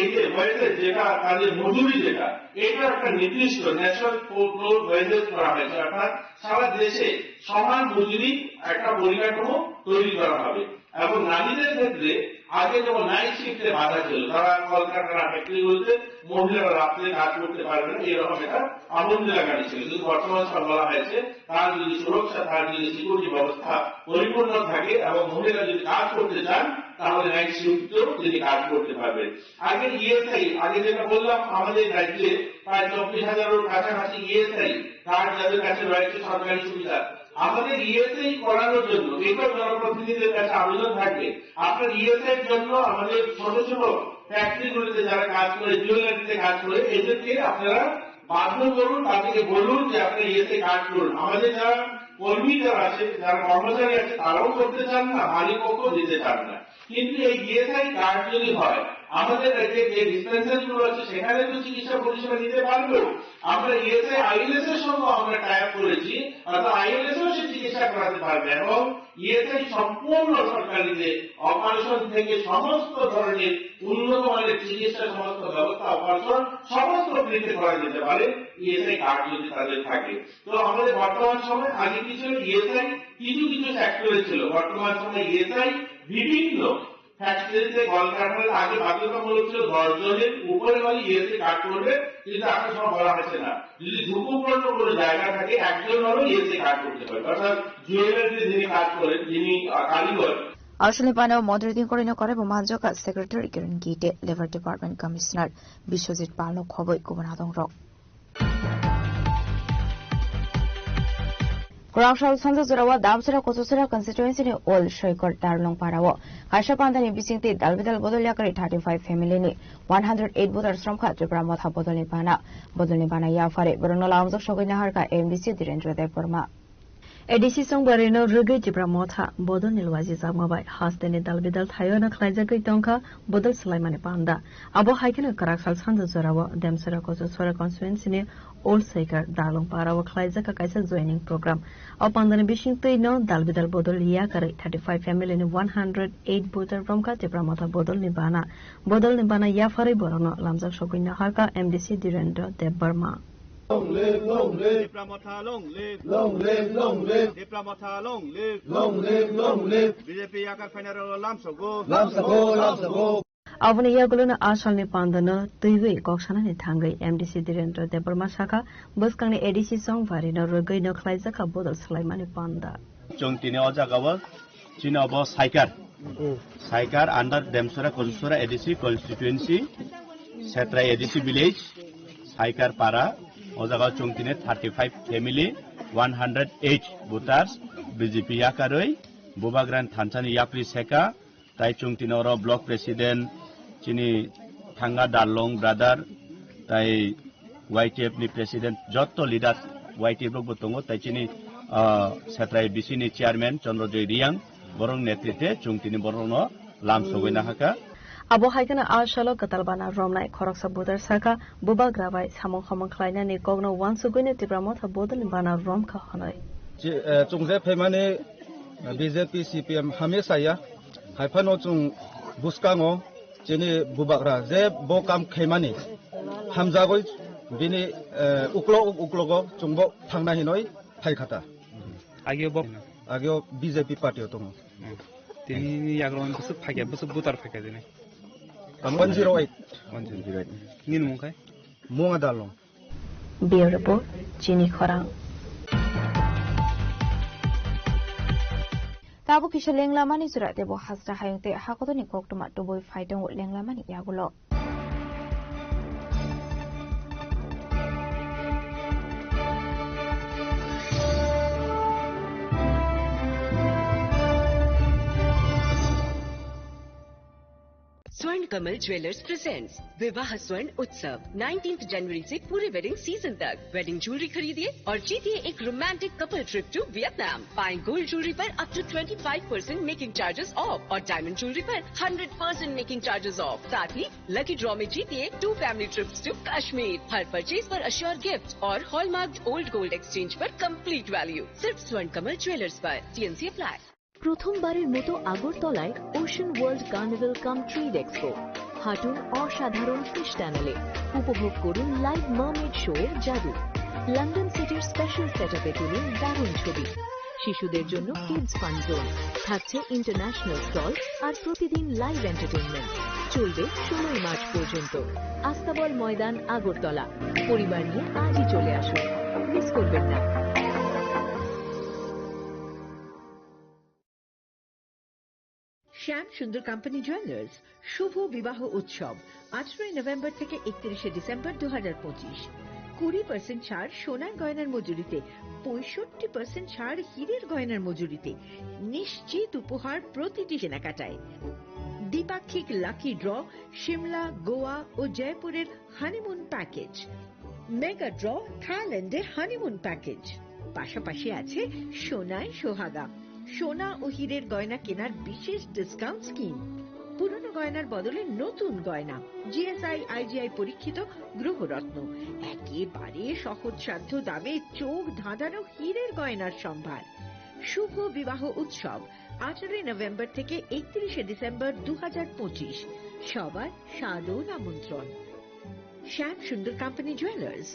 এতে হয়েছে যেটা তাদের মজুরি যেটা এটা একটা নির্দিষ্ট ন্যাশনাল ফ্লোর ওয়েজেস করা হয়েছে অর্থাৎ সারা দেশে সমান মজুরি একটা পরিকাঠামো তৈরি করা হবে এবং নারীদের ক্ষেত্রে আগে যেমন নাইট শিফটে বাধা ছিল তারা কলকারখানা ফ্যাক্টরিগুলোতে মহিলারা রাত্রে কাজ করতে পারবে না এরকম একটা আবদ্ধ লাগানো ছিল কিন্তু বর্তমান সময় বলা হয়েছে তার যদি সুরক্ষা তার যদি সিকিউরিটি ব্যবস্থা পরিপূর্ণ থাকে এবং মহিলা যদি কাজ করতে চান তাহলে নাইট শিফটেও তিনি কাজ করতে পারবেন আগে ইএসআই আগে যেটা বললাম আমাদের রাজ্যে প্রায় 24,000-এর কাছাকাছি ইএসআই কার্ড যাদের কাছে রয়েছে সরকারি সুবিধা আমাদের ইএসআই করানোর জন্য এটাও জনপ্রতিনিধিদের কাছে আবেদন থাকবে আপনার ইএসআই এর জন্য আমাদের ছোট ছোট ফ্যাক্টরিগুলিতে যারা কাজ করে জুয়েলারিতে কাজ করে এদেরকে আপনারা বাধ্য করুন তাদেরকে বলুন যে আপনি ইএসআই কার্ড করুন আমাদের যারা কর্মী যারা আছে যারা কর্মচারী আছে তারাও করতে চান না মালিক পক্ষ দিতে চান না কিন্তু এই ইএসআই কার্ড যদি হয় আমাদের রাজ্যে যে ডিসপেন্সারি গুলো আছে সেখানে তো চিকিৎসা পরিষেবা দিতে পারবেও আমরা ইএসআই আইএলএস এর সঙ্গে আমরা টাই আপ করেছি অর্থাৎ আইএলএস ও সে চিকিৎসা করাতে পারবে এবং ইএসআই সম্পূর্ণ সরকারিতে অপারেশন থেকে সমস্ত ধরনের উন্নত মানের চিকিৎসা সমস্ত ব্যবস্থা অপারেশন সমস্ত ফ্রিতে করা যেতে পারে ইএসআই কার্ড যদি তাদের থাকে তো আমাদের বর্তমান সময় আগে কিছু ইএসআই কিছু সেক্টরে ছিল বর্তমান সময় ইএসআই বিভিন্ন ফ্যাক্টরিতে কলকারখানার আগে বাধ্যতামূলক ছিল 10 জনের উপরে বলে ইএসআই কার্ড করবে কিন্তু এখন সময় বলা হচ্ছে না যদি ঝুঁকিপূর্ণ কোনো জায়গা থাকে একজন হলেও ইএসআই কার্ড করতে পারবে অর্থাৎ জুয়েলারিতে যিনি কাজ করেন যিনি কারিগর Ashwini Pandava moderating Korino Korebo Manjoka Secretary Kiran Gite Labor Department Commissioner Bishwajit Palno Khoboi Govanathan Rock Kurangshal Sanjo Zurawa Damsura Kososura constituency ni Ol Shoikor Darlong Parawo Kaishapandani Bisingti Dalbidal Bodolyakari 35 family ni 108 voters from Tripura Motha Bodolnipana Yafare Bruno Lamzok Shogina Harka MDC Direndra Deporma ADC song barino rugi Tripura Motha Bodol Nilwazi Zagmabai Hasteni Dalbidal Thayona Klaizakai Tonka Bodol Sulaimani Panda Abo Haikina Karakshal Sanjo Zurawa Damsura Kososura constituency ni Old Saker Darlong Parawa Klaizaka Kaisa joining program. Upon Bishing no Dalbidal Bodol Yakari 35 family ni 108 voter from Tripura Motha Bodol Nibana Yafari Borono Lamzak Shogina Harka MDC Direndra Debarma Long live, long live. Dipramotha, long live. Long live, long live. Dipramotha, long live. Long live, long live. BJP yakar fenero lamsogo. Lamsago, lamsago. Avani yaguluna asalni pandana tuiwe koksana ni thangai MDC Direndra Debarma Shaka buskangni ADC song varina rogai no khlaija ka bodal sulaimani panda. Chongtine ojagawa chinabo Saikar under Demsora Konsura ADC constituency Setra ADC village Saikar Para Ojaga Chongtine 35 family 108 voters BJP yakaroi Bubagran Thanchani Yapri Seka Tai Chongtinoro block president Chini Thanga Darlong brother Tai YTF ni president Jotto leader YTF rok botongo Tai Chini Setra ADC ni chairman Chandrojoy Riang Borong netritwe Chongtini Borongno lamsogoina haka Abo haikana ashalo katalbana romnai khoroksa bodar saka bubagrabai samong khamang khlaina ni kogno wansugoine tibramotha bodal bana rom kha hanai chungje phemani BJP CPM hamesha ya haifano chung buskango chini bubagra je bokam khemani hamjagoi bini uklogo chungbo thangna hinoi phaikata agyo BJP party otongo তিনি আগরওয়ান বসে ফাকে বসে বুতার ফাকে দিনে 108 নিন মুখায় মুঙা Dalong Bureau Report Chini Khorang Tabu kisha lenglamani surat debo hasra hayungte hakotoni koktuma tuboi faidong lenglamani yagulo स्वर्ण Kamal jewellers presents विवाह स्वर्ण उत्सव 19 जनवरी से पूरे वेडिंग सीजन तक वेडिंग ज्वेलरी खरीदिए और जीतिए एक romantic couple trip to Vietnam. पाएं गोल्ड ज्वेलरी पर up to 25% making charges off और डायमंड ज्वेलरी पर 100% मेकिंग चार्जेस ऑफ। साथ ही लकी ड्रॉ में जीतिए 2 फैमिली ट्रिप्स टू कश्मीर। हर परचेज पर अश्योर गिफ्ट और हॉलमार्क ओल्ड गोल्ड एक्सचेंज पर कंप्लीट वैल्यू सिर्फ स्वर्ण कमल ज्वेलर्स पर। TNC apply. প্রথমবারের মতো আগরতলায় ocean world carnival cum trade expo হাঁটুন অসাধারণ ফিশ টানেলে উপভোগ করুন লাইভ মারমেড শো এর জাদু লন্ডন সিটির স্পেশাল সেটআপে তুলুন দারুণ ছবি শিশুদের জন্য কিডস ফান জোন থাকছে ইন্টারন্যাশনাল স্টল আর প্রতিদিন লাইভ এন্টারটেইনমেন্ট চলবে 16 মার্চ পর্যন্ত আস্তাবল ময়দান আগরতলা পরিবার নিয়ে আজই চলে আসুন মিস করবেন না। শ্যাম সুন্দর কোম্পানি জুয়েলার্স শুভ বিবাহ উৎসব 18 নভেম্বর থেকে 31 ডিসেম্বর 2025 20% ছাড় সোনার গয়নার মজুরিতে 65% ছাড় হীরের গয়নার মজুরিতে নিশ্চিত উপহার প্রতিটি কেনাকাটায় দ্বিপাক্ষিক লাকি ড্র শিমলা গোয়া ও জয়পুরের হানিমুন প্যাকেজ মেগা ড্র থাইল্যান্ডের হানিমুন প্যাকেজ পাশাপাশি আছে সোনায় সোহাগা সোনা ও হীরের গয়না কেনার বিশেষ ডিসকাউন্ট স্কিম পুরনো গয়নার বদলে নতুন গয়না GSI IGI পরীক্ষিত গ্রহরত্ন একেবারে সহজসাধ্য দামে চোখ ধাঁধানো হীরের গয়নার সম্ভার শুভ বিবাহ উৎসব 18 নভেম্বর থেকে 31 ডিসেম্বর 2025 সবার সাদর আমন্ত্রণ শ্যাম সুন্দর কোম্পানি জুয়েলার্স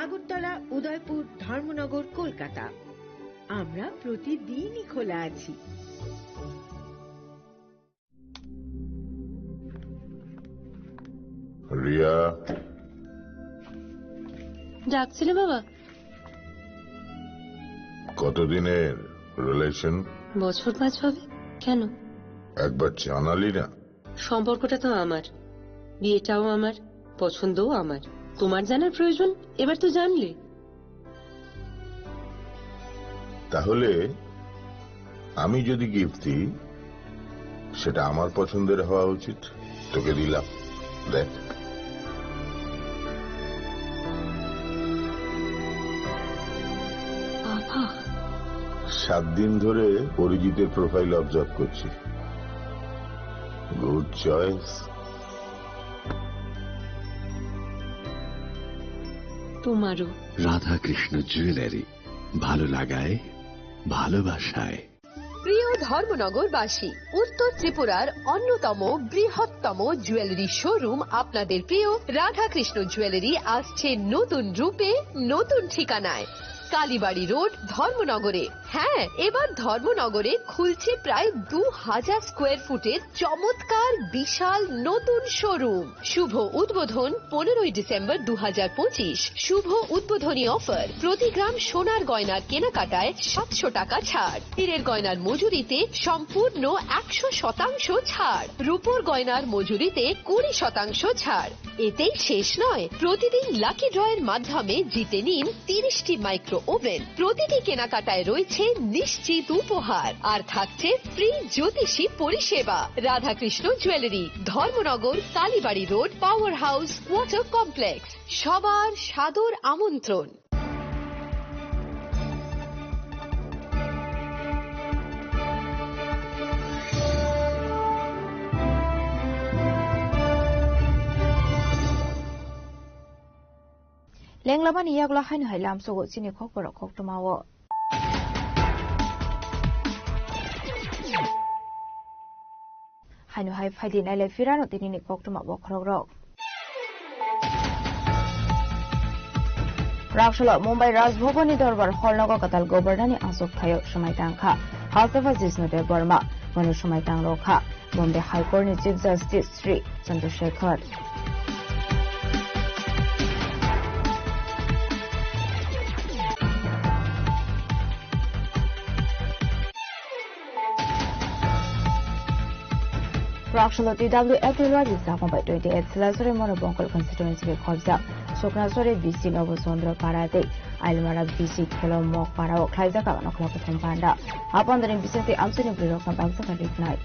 আগরতলা উদয়পুর ধর্মনগর কলকাতা আমরা প্রতিদিনই খোলা আছি রিয়া ডাকছিলে বাবা কতদিনের রিলেশন বছর 5 হবে কেন একবার জানালি না সম্পর্কটা তো আমার বিয়েটাও আমার পছন্দও আমার তোমার জানার প্রয়োজন এবার তো জানলে তাহলে আমি যদি গিফট দিই সেটা আমার পছন্দের হওয়া উচিত তোকে দিলাম দেখ বাবা 7 দিন ধরে অরিজিতের প্রোফাইল অবজার্ভ করছি গুড চয়েস তোমারও রাধা কৃষ্ণ জুয়েলারি ভালো লাগায় ভালোবাসায় প্রিয় ধর্মনগরবাসী, উত্তর ত্রিপুরার অন্যতম বৃহত্তম জুয়েলারি শোরুম আপনাদের প্রিয় রাধাকৃষ্ণ জুয়েলারি আসছে নতুন রূপে, নতুন ঠিকানায়, কালীবাড়ি রোড, ধর্মনগরে। হ্যাঁ, এবার ধর্মনগরে খুলছে প্রায় 2000 স্কোয়ার ফুটের চমৎকার বিশাল নতুন শোরুম। শুভ উদ্বোধন 15 ডিসেম্বর 2025। শুভ উদ্বোধনী অফার, প্রতি গ্রাম সোনার গয়নার কেনাকাটায় 700 টাকা ছাড়, হীরের গয়নার মজুরিতে সম্পূর্ণ 100% ছাড়, রূপোর গয়নার মজুরিতে 20% ছাড়। এতেই শেষ নয়, প্রতিদিন লাকি ড্রয়ের মাধ্যমে জিতে নিন 30টি মাইক্রো ওভেন। প্রতিটি কেনাকাটায় রয়েছে নিশ্চিত উপহার, আর থাকছে ফ্রি জ্যোতিষী পরিষেবা। Radhakrishna jewellery, Dharmanagar, Kalibari road, power house, water complex. সবার সাদর আমন্ত্রণ। লেংলাবান ইয়াগলা হাইন হাইলাম সগো চিনি খকর খকটমাও হাইনো হাই ফাইদি নাইলে ফিরানো তিনি খকটমা বখরক রাকশলা মুম্বাই রাজভবনী দরবার হলনগর কাতাল গভর্নরনি আসক থায় সময় টাংখা হাউসেফা জিষ্ণুদেব বর্মা মনে সময় টাং রক্ষা বম্বে হাইকোর্টনি chief justice Shri Chandrashekhar Rakshalo TWF Nilwazi Sakmbai 28 Silasore Monobongkol constituency be khobja Soknasore BC Novosondro Parate Ailmara BC Khelo Mok Parao Khlaiza ka nokla prothom panda Apandrin Bisati Amsuni Birok na Bagsa ka Rignai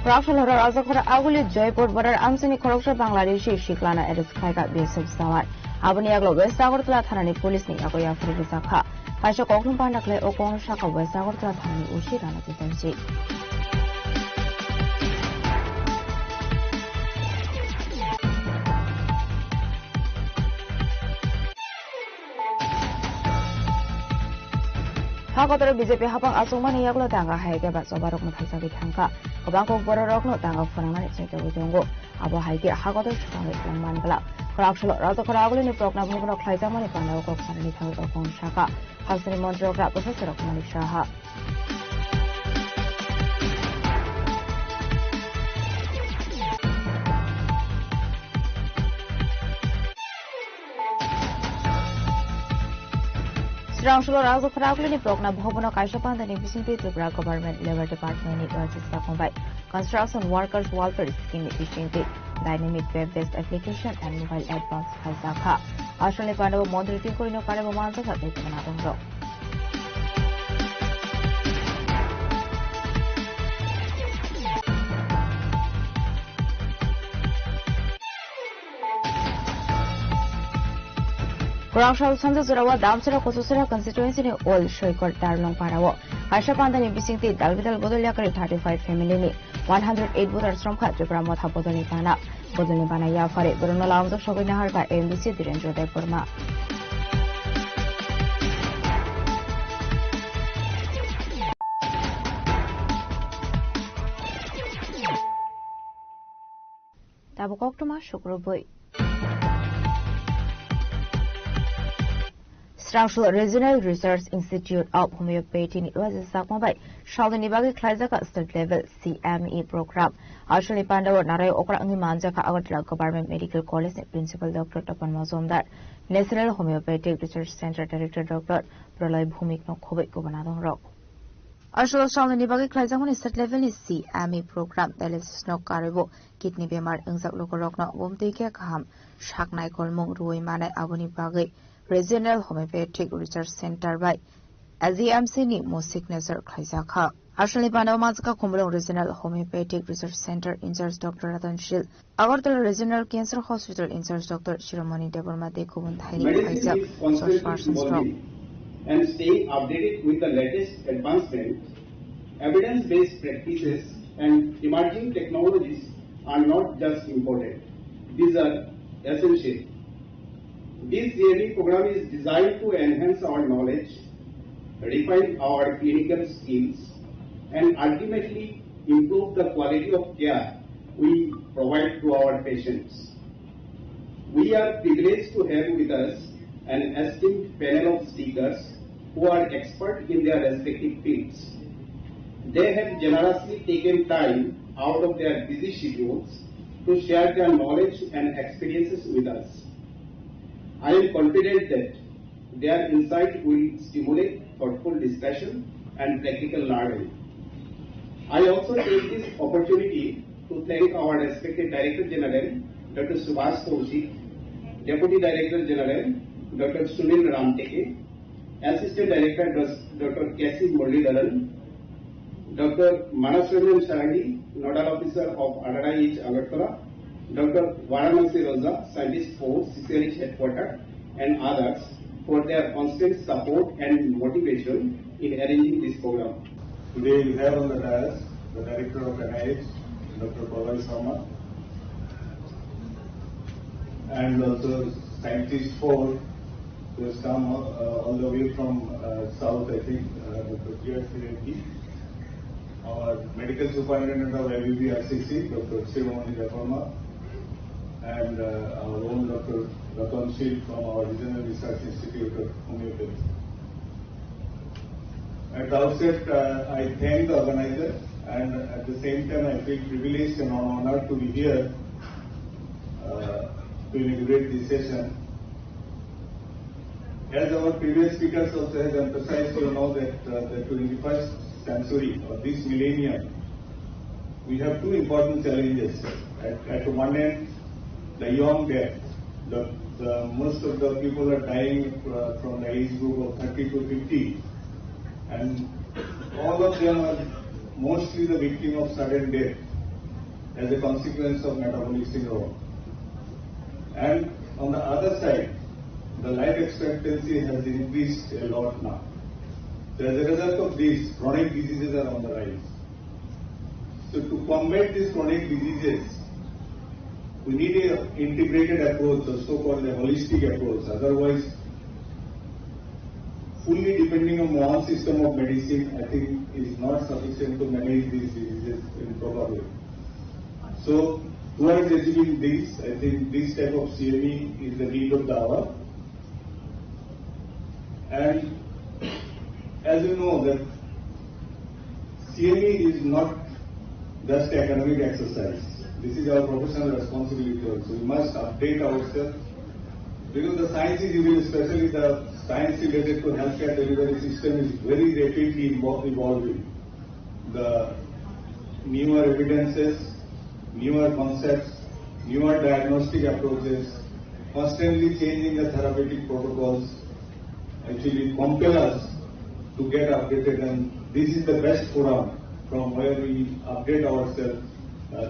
Rakshalo Razakora Aguli Joypur Border Amsini Koroksa Bangladeshi Shiklana Edis Kaika BSF Samar Abani Aglo West Agortla Thanani Police ni Agoya Fridisaka Pasha Kokum Pandakle Okon Shaka West Agortla Thanani Ushi Rana Titansi Hakotor BJP Hapang Asumani Yaglo Tanga Haike Batsobarok Mathasaki Tanka Kabangko Bororok no Tanga Fanamani Cheke Widongo Abo Haike Hakotor Shukang Mangala Rakshalo Razakora Aguli Prokna Bhogno Klaizamani Pandako Sanani Thago Okon Shaka Hasani Montreal Professor of Mani Shaha Rakshalo Razakora Aguli Prokna Bhogno Kaishapandani Bisinti Tripura Government Labor Department ni Rajasthan Mumbai Construction Workers Welfare Scheme Efficiency Dynamic Web-based Application and Mobile Advanced Khaizakha Ashali Pandavo Mondriti Korino Karabo Mansa Kate Manadongo Rakshalo Sandazurawa Damsura Kosusura constituency ni Ol Shoikor Darlong Parawo Kaishapandani Bisinti Dalvidal Bodoliakari 35 family ni 108 voters from Tripura Motha Bodolipana Bodolipana Yafare Bruno Lamdo Shogina Harka MBC Direnjo de Burma Tabukoktuma Shukrubui Rakshalo Regional Research Institute of Homeopathy ni Rajasthan Sakmabai Shalini Bagi Klaizaka State Level CME program Ashali Pandawa Naray Okra Angi Manjaka Agartala Government Medical College Principal Dr. Tapan Mazumdar National Homeopathic Research Center Director Dr. Pralay Bhumik no Khobek Gobanadong Rock Ashalo Shalini Bagi Klaizaka State Level ni CME program dialysis no karibo kidney bemar ingzak lokorok no bomteke kaham shaknai kolmong ruoi manai aboni bagi Regional Homeopathic Research Center by AZMC ni Musik Nazar Khaizakha. Ashali Pandawa Mazaka Kumulong Regional Homeopathic Research Center in charge Dr. Ratan Shil. Agartala Regional Cancer Hospital in charge Dr. Shiromani Deborma Dekubun Thaini Khaizak. Such persons from and staying updated with the latest advancements, evidence-based practices and emerging technologies are not just important. These are essential. This CME program is designed to enhance our knowledge, refine our clinical skills, and ultimately improve the quality of care we provide to our patients. We are privileged to have with us an esteemed panel of speakers who are experts in their respective fields. They have generously taken time out of their busy schedules to share their knowledge and experiences with us. I am confident that their insight will stimulate thoughtful discussion and practical learning. I also take this opportunity to thank our respected Director General, Dr. Subhash Kaushik, Deputy Director General, Dr. Sunil Ramteke, Assistant Director, Dr. K.C. Muralidharan, Dr. Manas Ranjan Sharagi, Nodal Officer of RRIH Agartala, Dr. Varanasi Rosa, Scientist for CCLH Headquarters, and others for their constant support and motivation in arranging this program. Today we have on the dais the Director of NIH, Dr. Pawal Sharma, and also Scientist 4, who has come all the way from South, I think, Dr. G.R. Reddy, our Medical Superintendent of LVB-RCC, Dr. Shivamani Rafarma, and our own Dr. Ratan Shil from our Regional Research Institute of Homeopathy. At the outset, I thank the organizer, and at the same time I feel privileged and honored to be here to inaugurate this session. As our previous speakers also have emphasized, you know that the 21st century or this millennium, we have two important challenges. At one end, the young death. Most of the people are dying from the age group of 30 to 50, and all of them are mostly the victim of sudden death as a consequence of metabolic syndrome. And on the other side, the life expectancy has increased a lot now. So as a result of this, chronic diseases are on the rise. So to combat these chronic diseases, we need an integrated approach, or so-called a holistic approach. Otherwise, fully depending on one system of medicine, I think is not sufficient to manage these diseases in proper way. So, towards achieving this, I think this type of CME is the need of the hour. And as you know that CME is not just academic exercise. This is our professional responsibility also. We must update ourselves because the science is even, especially the science related to healthcare delivery system, is very rapidly evolving. The newer evidences, newer concepts, newer diagnostic approaches, constantly changing the therapeutic protocols actually compel us to get updated, and this is the best forum from where we update ourselves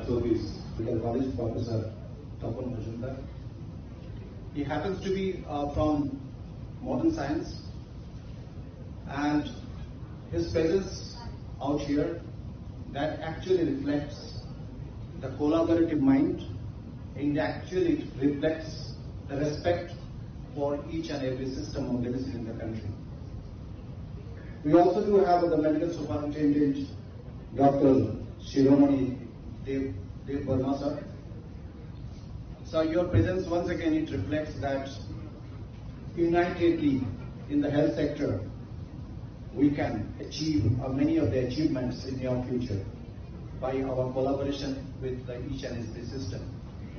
through this. College Professor Tapan Majumdar. He happens to be from modern science, and his presence out here that actually reflects the collaborative mind, and actually reflects the respect for each and every system of medicine in the country. We also do have the medical superintendent, Dr. Shiromani Dev Verma sir. So your presence once again, it reflects that unitedly in the health sector we can achieve many of the achievements in your future by our collaboration with each and every system,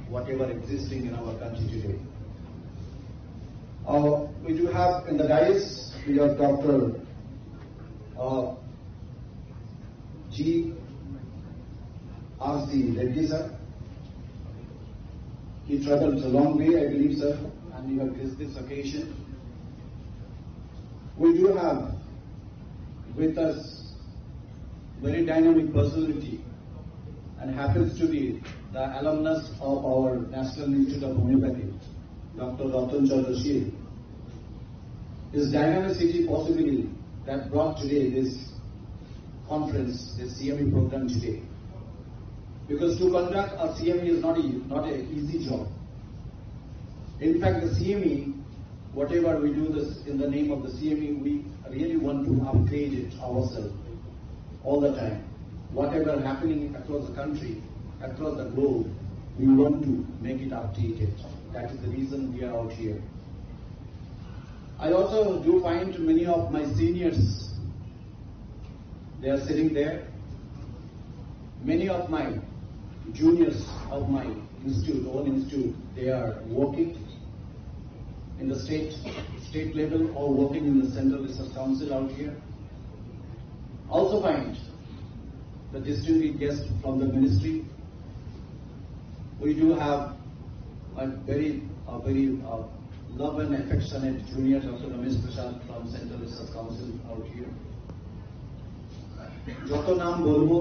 whatever existing in our country today. We do have in the dais, we have Dr. G. R.C. Reddy sir. He traveled a long way, I believe, sir, and he has graced this occasion. We do have with us very dynamic personality, and happens to be the alumnus of our National Institute of Homeopathy, Dr. Ratan Shil. His dynamicity possibly that brought today this conference, this CME program today. Because to conduct a CME is not an easy job. In fact, the CME, whatever we do this in the name of the CME, we really want to upgrade it ourselves all the time. Whatever happening across the country, across the globe, we want to make it updated. That is the reason we are out here. I also do find many of my seniors, they are sitting there. Many of my juniors of my own institute, they are working in the state level or working in the Central Research Council out here. Also find the distinguished guest from the ministry. We do have a very love and affectionate junior, Dr. Ramesh Prasad from Central Research Council out here. যত নাম বলবো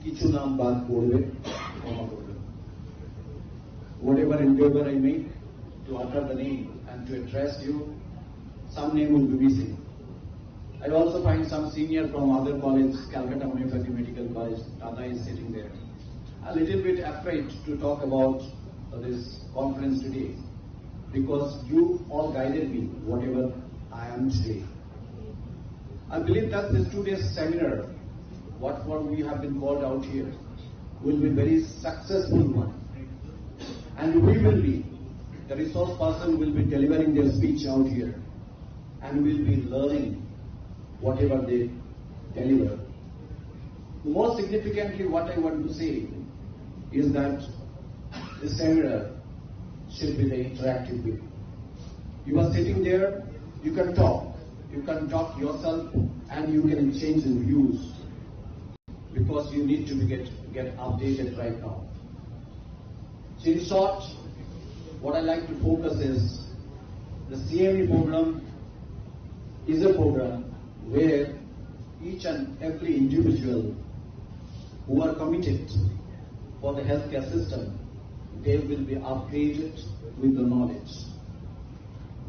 কিছু নাম বাদ পড়বে, ক্ষমা করবেন. Whatever endeavor I make to utter the name and to address you, some name will be missing. I also find some senior from other colleges, Calcutta Homeopathy Medical College, Tata is sitting there. A little bit afraid to talk about this conference today, because you all guided me, whatever I am today. I believe that this 2 days seminar, what we have been called out here, will be very successful one. And we will be, the resource person will be delivering their speech out here, and will be learning whatever they deliver. More significantly, what I want to say is that this seminar should be the interactive way. You are sitting there, you can talk yourself, and you can change the views, because you need to get updated right now. So in short, what I like to focus is the CME program is a program where each and every individual who are committed for the healthcare system, they will be upgraded with the knowledge.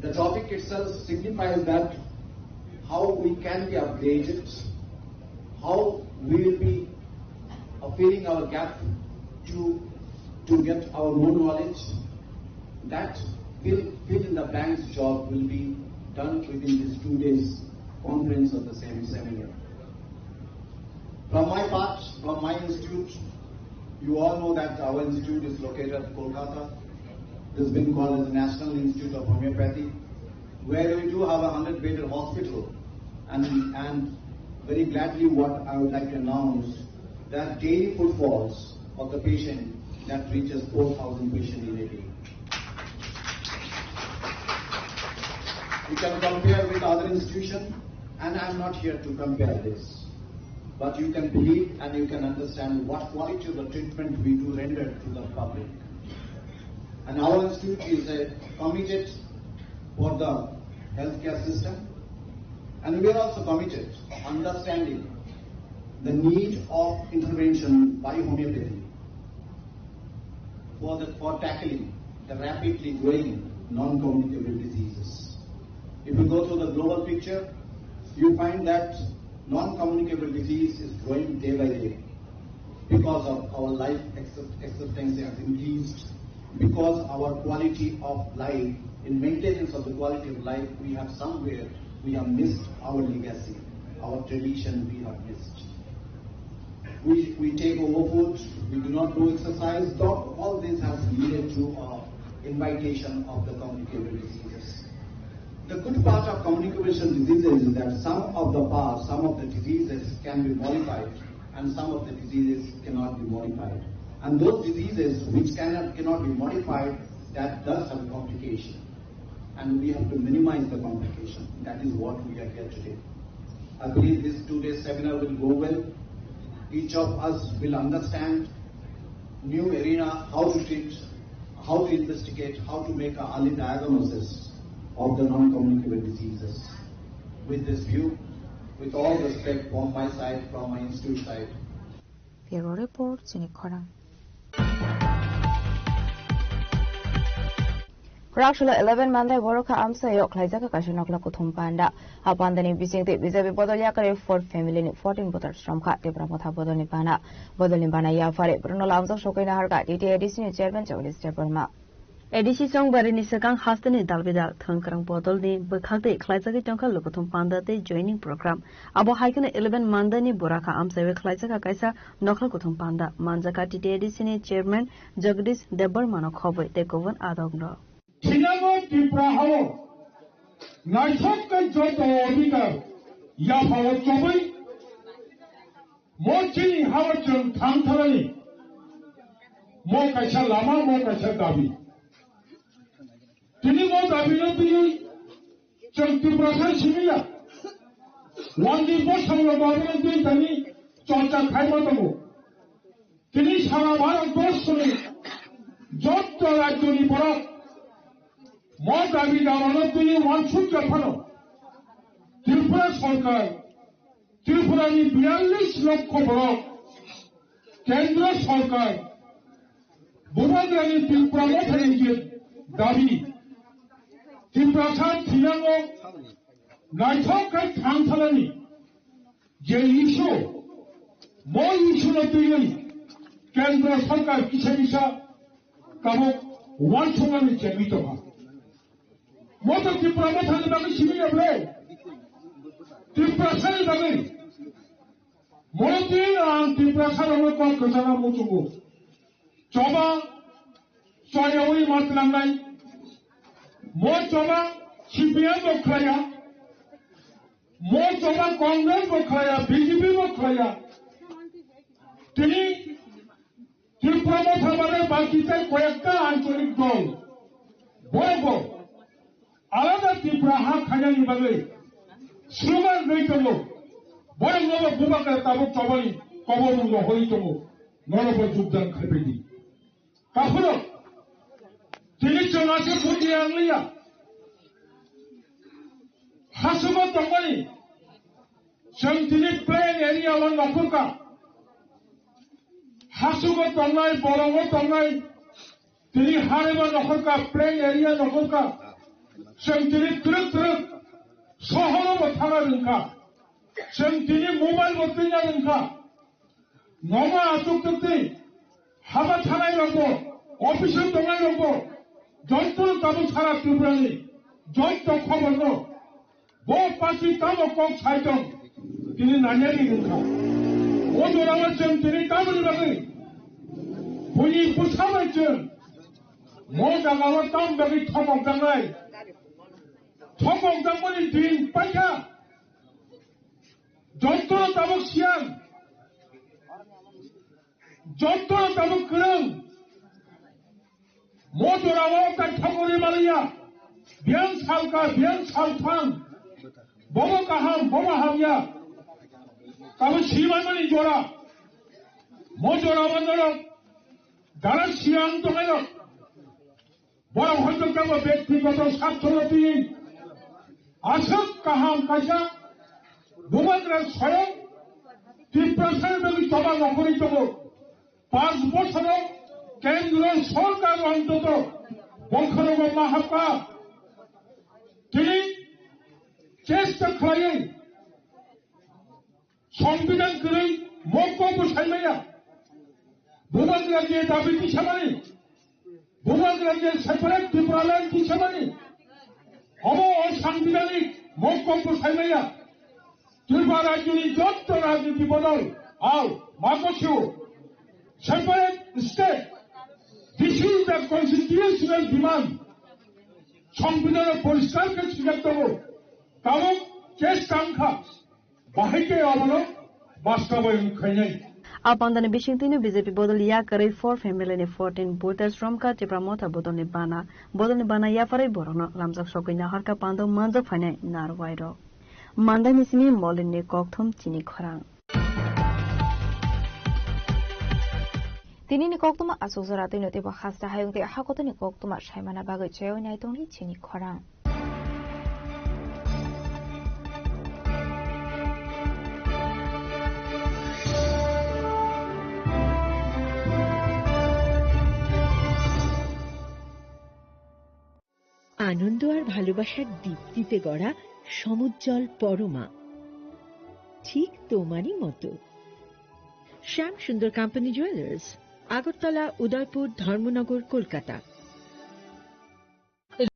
The topic itself signifies that how we can be upgraded, how we will be filling our gap to get our more knowledge. That fill in the blanks job will be done within these 2 days conference of the same seminar. From my part, from my institute, you all know that our institute is located at Kolkata. It has been called as the National Institute of Homeopathy, where we do have a 100-bedded hospital. And very gladly what I would like to announce, that daily footfalls of the patient that reaches 4,000 patients in a day. You can compare with other institutions, and I am not here to compare this. But you can believe and you can understand what quality of the treatment we do render to the public. And our institute is committed for the healthcare system, and we are also committed understanding the need of intervention by homeopathy for tackling the rapidly growing non-communicable diseases. If you go through the global picture, you find that non-communicable disease is growing day by day because of our life expectancy has increased, because our quality of life, in maintenance of the quality of life, we have missed our legacy, our tradition we have missed. We take overfood, we do not do exercise, all this has led to invitation of the communicable diseases. The good part of communicable diseases is that some of the diseases can be modified, and some of the diseases cannot be modified. And those diseases which cannot be modified, that does have complication. And we have to minimize the complication. That is what we are here today. I believe this 2-day seminar will go well. Each of us will understand new arena, how to treat, how to investigate, how to make an early diagnosis of the non-communicable diseases. With this view, with all respect from my side, from my institute side. Bureau Report, Jenny Korang. Rakshula 11 Monday Boroka Amsayo Klaizaka Kashanokla Kutum Panda. Apandani Bising Bizabi Bodolia Ford family 14 voters from Kat Debramota Bodonipana. Bodonipana Yafare, Bruno Lamzo Shokina Harga, DTA Disney Chairman Jolis Deborma. Edisi song barini sekang hastani dalbidal thangkrang botol ni bekhate khlaizagi tongka lokothum pandate joining program abo haikane 11 mandani boraka amsewe khlaizaga kaisa nokhal kothum panda manjaka TTADC ni chairman Jagdish Debormano khoboi tekovan adogno Chinamo Tipraho Naishok Joto Odikar Yahawa Chobai Mochini Hawachun Tantharani Mokasha Lama Mokasha Dabi Tini mo dabi no tini changti prashan shimiya wandi bo samlo babino tini tani chorcha khaiba tamo tini sara bharat bosre jotto rajyoni borak mo dabi damano tini wanshuk jafano Tripura sarkar Tripura ni 42 লক্ষ borak kendra sarkar bumagrani Tripura mothani dabi Timprashan Tinango Naitoka Tantalani J issue more issue of the Kendra Sarkar Kisamisha Kamo one Songan Chemitoha. What of the Pramatan Shimmy of Ray? Timprashan Dami Motin and Timprashan of Kosana Mutubu Choba Soyawi Matlanai Mochoma CPM Boklaya, Mochoma Congress Boklaya, BJP Boklaya. Tini Tripura Sabare Bakita Koyaka Antonik Dol. Bogo. Alada Tripura Hakanyani Bagay. Suman Ritomo. Bogo Bubaka Tabu Tabali, Kobo Hoitomo. Nonobo Jubdan Kripidi. Kapuro. Tini Chonasi Puti Anglia Hasuma Tongani Shantini plain area one Napuka Hasuma Tongai, Borongo Tongai Tini Harima Napuka, plain area Napuka Shantini Truk Soholo Batara Rinka Shantini Mobile Batina Rinka Noma Atukti Habatanai Logo Official Tongai Logo Jontul Tabu Sara Tubrani, Jonto Kobono, Bo Pasi Tamo Kok Saitong, Tini Nanyari Rinka, Odorawachum Tini Tabri Bagi, Puni Pusamachum, Moga Tam Bagi Top of the Night, Top of the Money Tin Paka, Jonto Tabu Sian, Jonto Tabu Kurang, Motorawa Takuri Maria, Bian Salka, Bian Saltan, Bobo Kaham, Boba Hamya, Kamu Shivamani Jora, Motoravanoro, Daran Sian Tomayo, Bob Hotokama Betty Goto Satolopi, Asap Kaham Kasha, Bumadra Soyo, Tiprasan Toba Nokuritomo, Paz Bosano, কেন্দ্র সরকার অন্তত বংশনগর মাহাপা তিনি চেষ্টা খাইয়ে সংবিধান করে মক্কব সাইমাইয়া ভূভাগ রাজ্যের দাবি দিশামানি ভূভাগ রাজ্যের সেপারেট ত্রিপুরাল্যান্ড দিশামানি হব অসাংবিধানিক মক্কব সাইমাইয়া ত্রিপুরা রাজ্যের যত রাজনীতি বদল আর মাকসিও separate state This is the constitutional demand. সংবিধানের পরিষ্কারকে স্বীকার করব কারণ চেষ্টাঙ্কা বাহিকে অবলম্ব বাস্তবায়ন খাই Apandani Bishintini BJP Bodol Yakari 4 family 14 voters from Katipra Mota Bodoni Bana Yafari Borono Lamzak Shokina Harka Pando Manzo Fane Narwairo Mandani Simi Molini Kokthum Chini Khorang Tini ni koktuma asuzarati noti ba khasta hayung te hakotani koktuma shaimana bagai cheo nai tongni chini khorang আনন্দ আর ভালোবাসার দীপ্তিতে গড়া সমুজ্জ্বল পরমা, ঠিক তোমারই মতো। শ্যাম সুন্দর company jewellers, Agartala, Udaipur, Dharmanagar, Kolkata.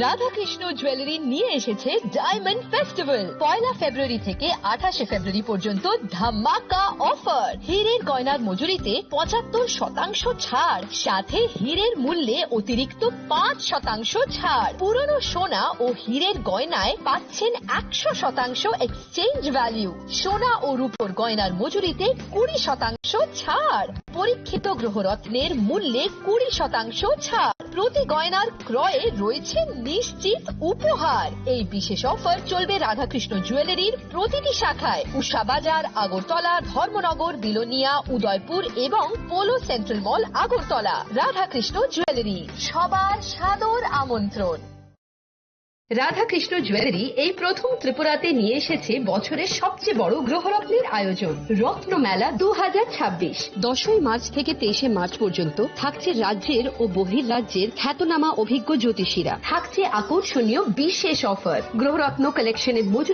Radhakrishna jewellery নিয়ে এসেছে diamond festival. 1 ফেব্রুয়ারি থেকে 28 ফেব্রুয়ারি পর্যন্ত ধামাকা অফার। হীরের গয়নার মজুরিতে 75% ছাড়, সাথে হীরের মূল্যে অতিরিক্ত 5% ছাড়। পুরনো সোনা ও হীরের গয়নায় পাচ্ছেন 100% এক্সচেঞ্জ ভ্যালু। সোনা ও রূপোর গয়নার মজুরিতে 20% ছাড়। পরীক্ষিত গ্রহরত্নের মূল্যে 20% ছাড়। প্রতি গয়নার ক্রয়ে রয়েছে নিশ্চিত উপহার। এই বিশেষ অফার চলবে রাধাকৃষ্ণ জুয়েলারির প্রতিটি শাখায়, উষা বাজার, আগরতলা, ধর্মনগর, বিলোনিয়া, উদয়পুর এবং পোলো সেন্ট্রাল মল, আগরতলা। রাধাকৃষ্ণ জুয়েলারি, সবার সাদর আমন্ত্রণ। রাধাকৃষ্ণ জুয়েলারি এই প্রথম ত্রিপুরাতে নিয়ে এসেছে বছরের সবচেয়ে বড় গ্রহরত্নের আয়োজন, রত্নমেলা 2026। 10 মার্চ থেকে 23 মার্চ পর্যন্ত থাকছে রাজ্যের ও বহির্রাজ্যের খ্যাতনামা অভিজ্ঞ জ্যোতিষীরা। থাকছে আকর্ষণীয় বিশেষ অফার। গ্রহরত্ন কালেকশনের মজুরি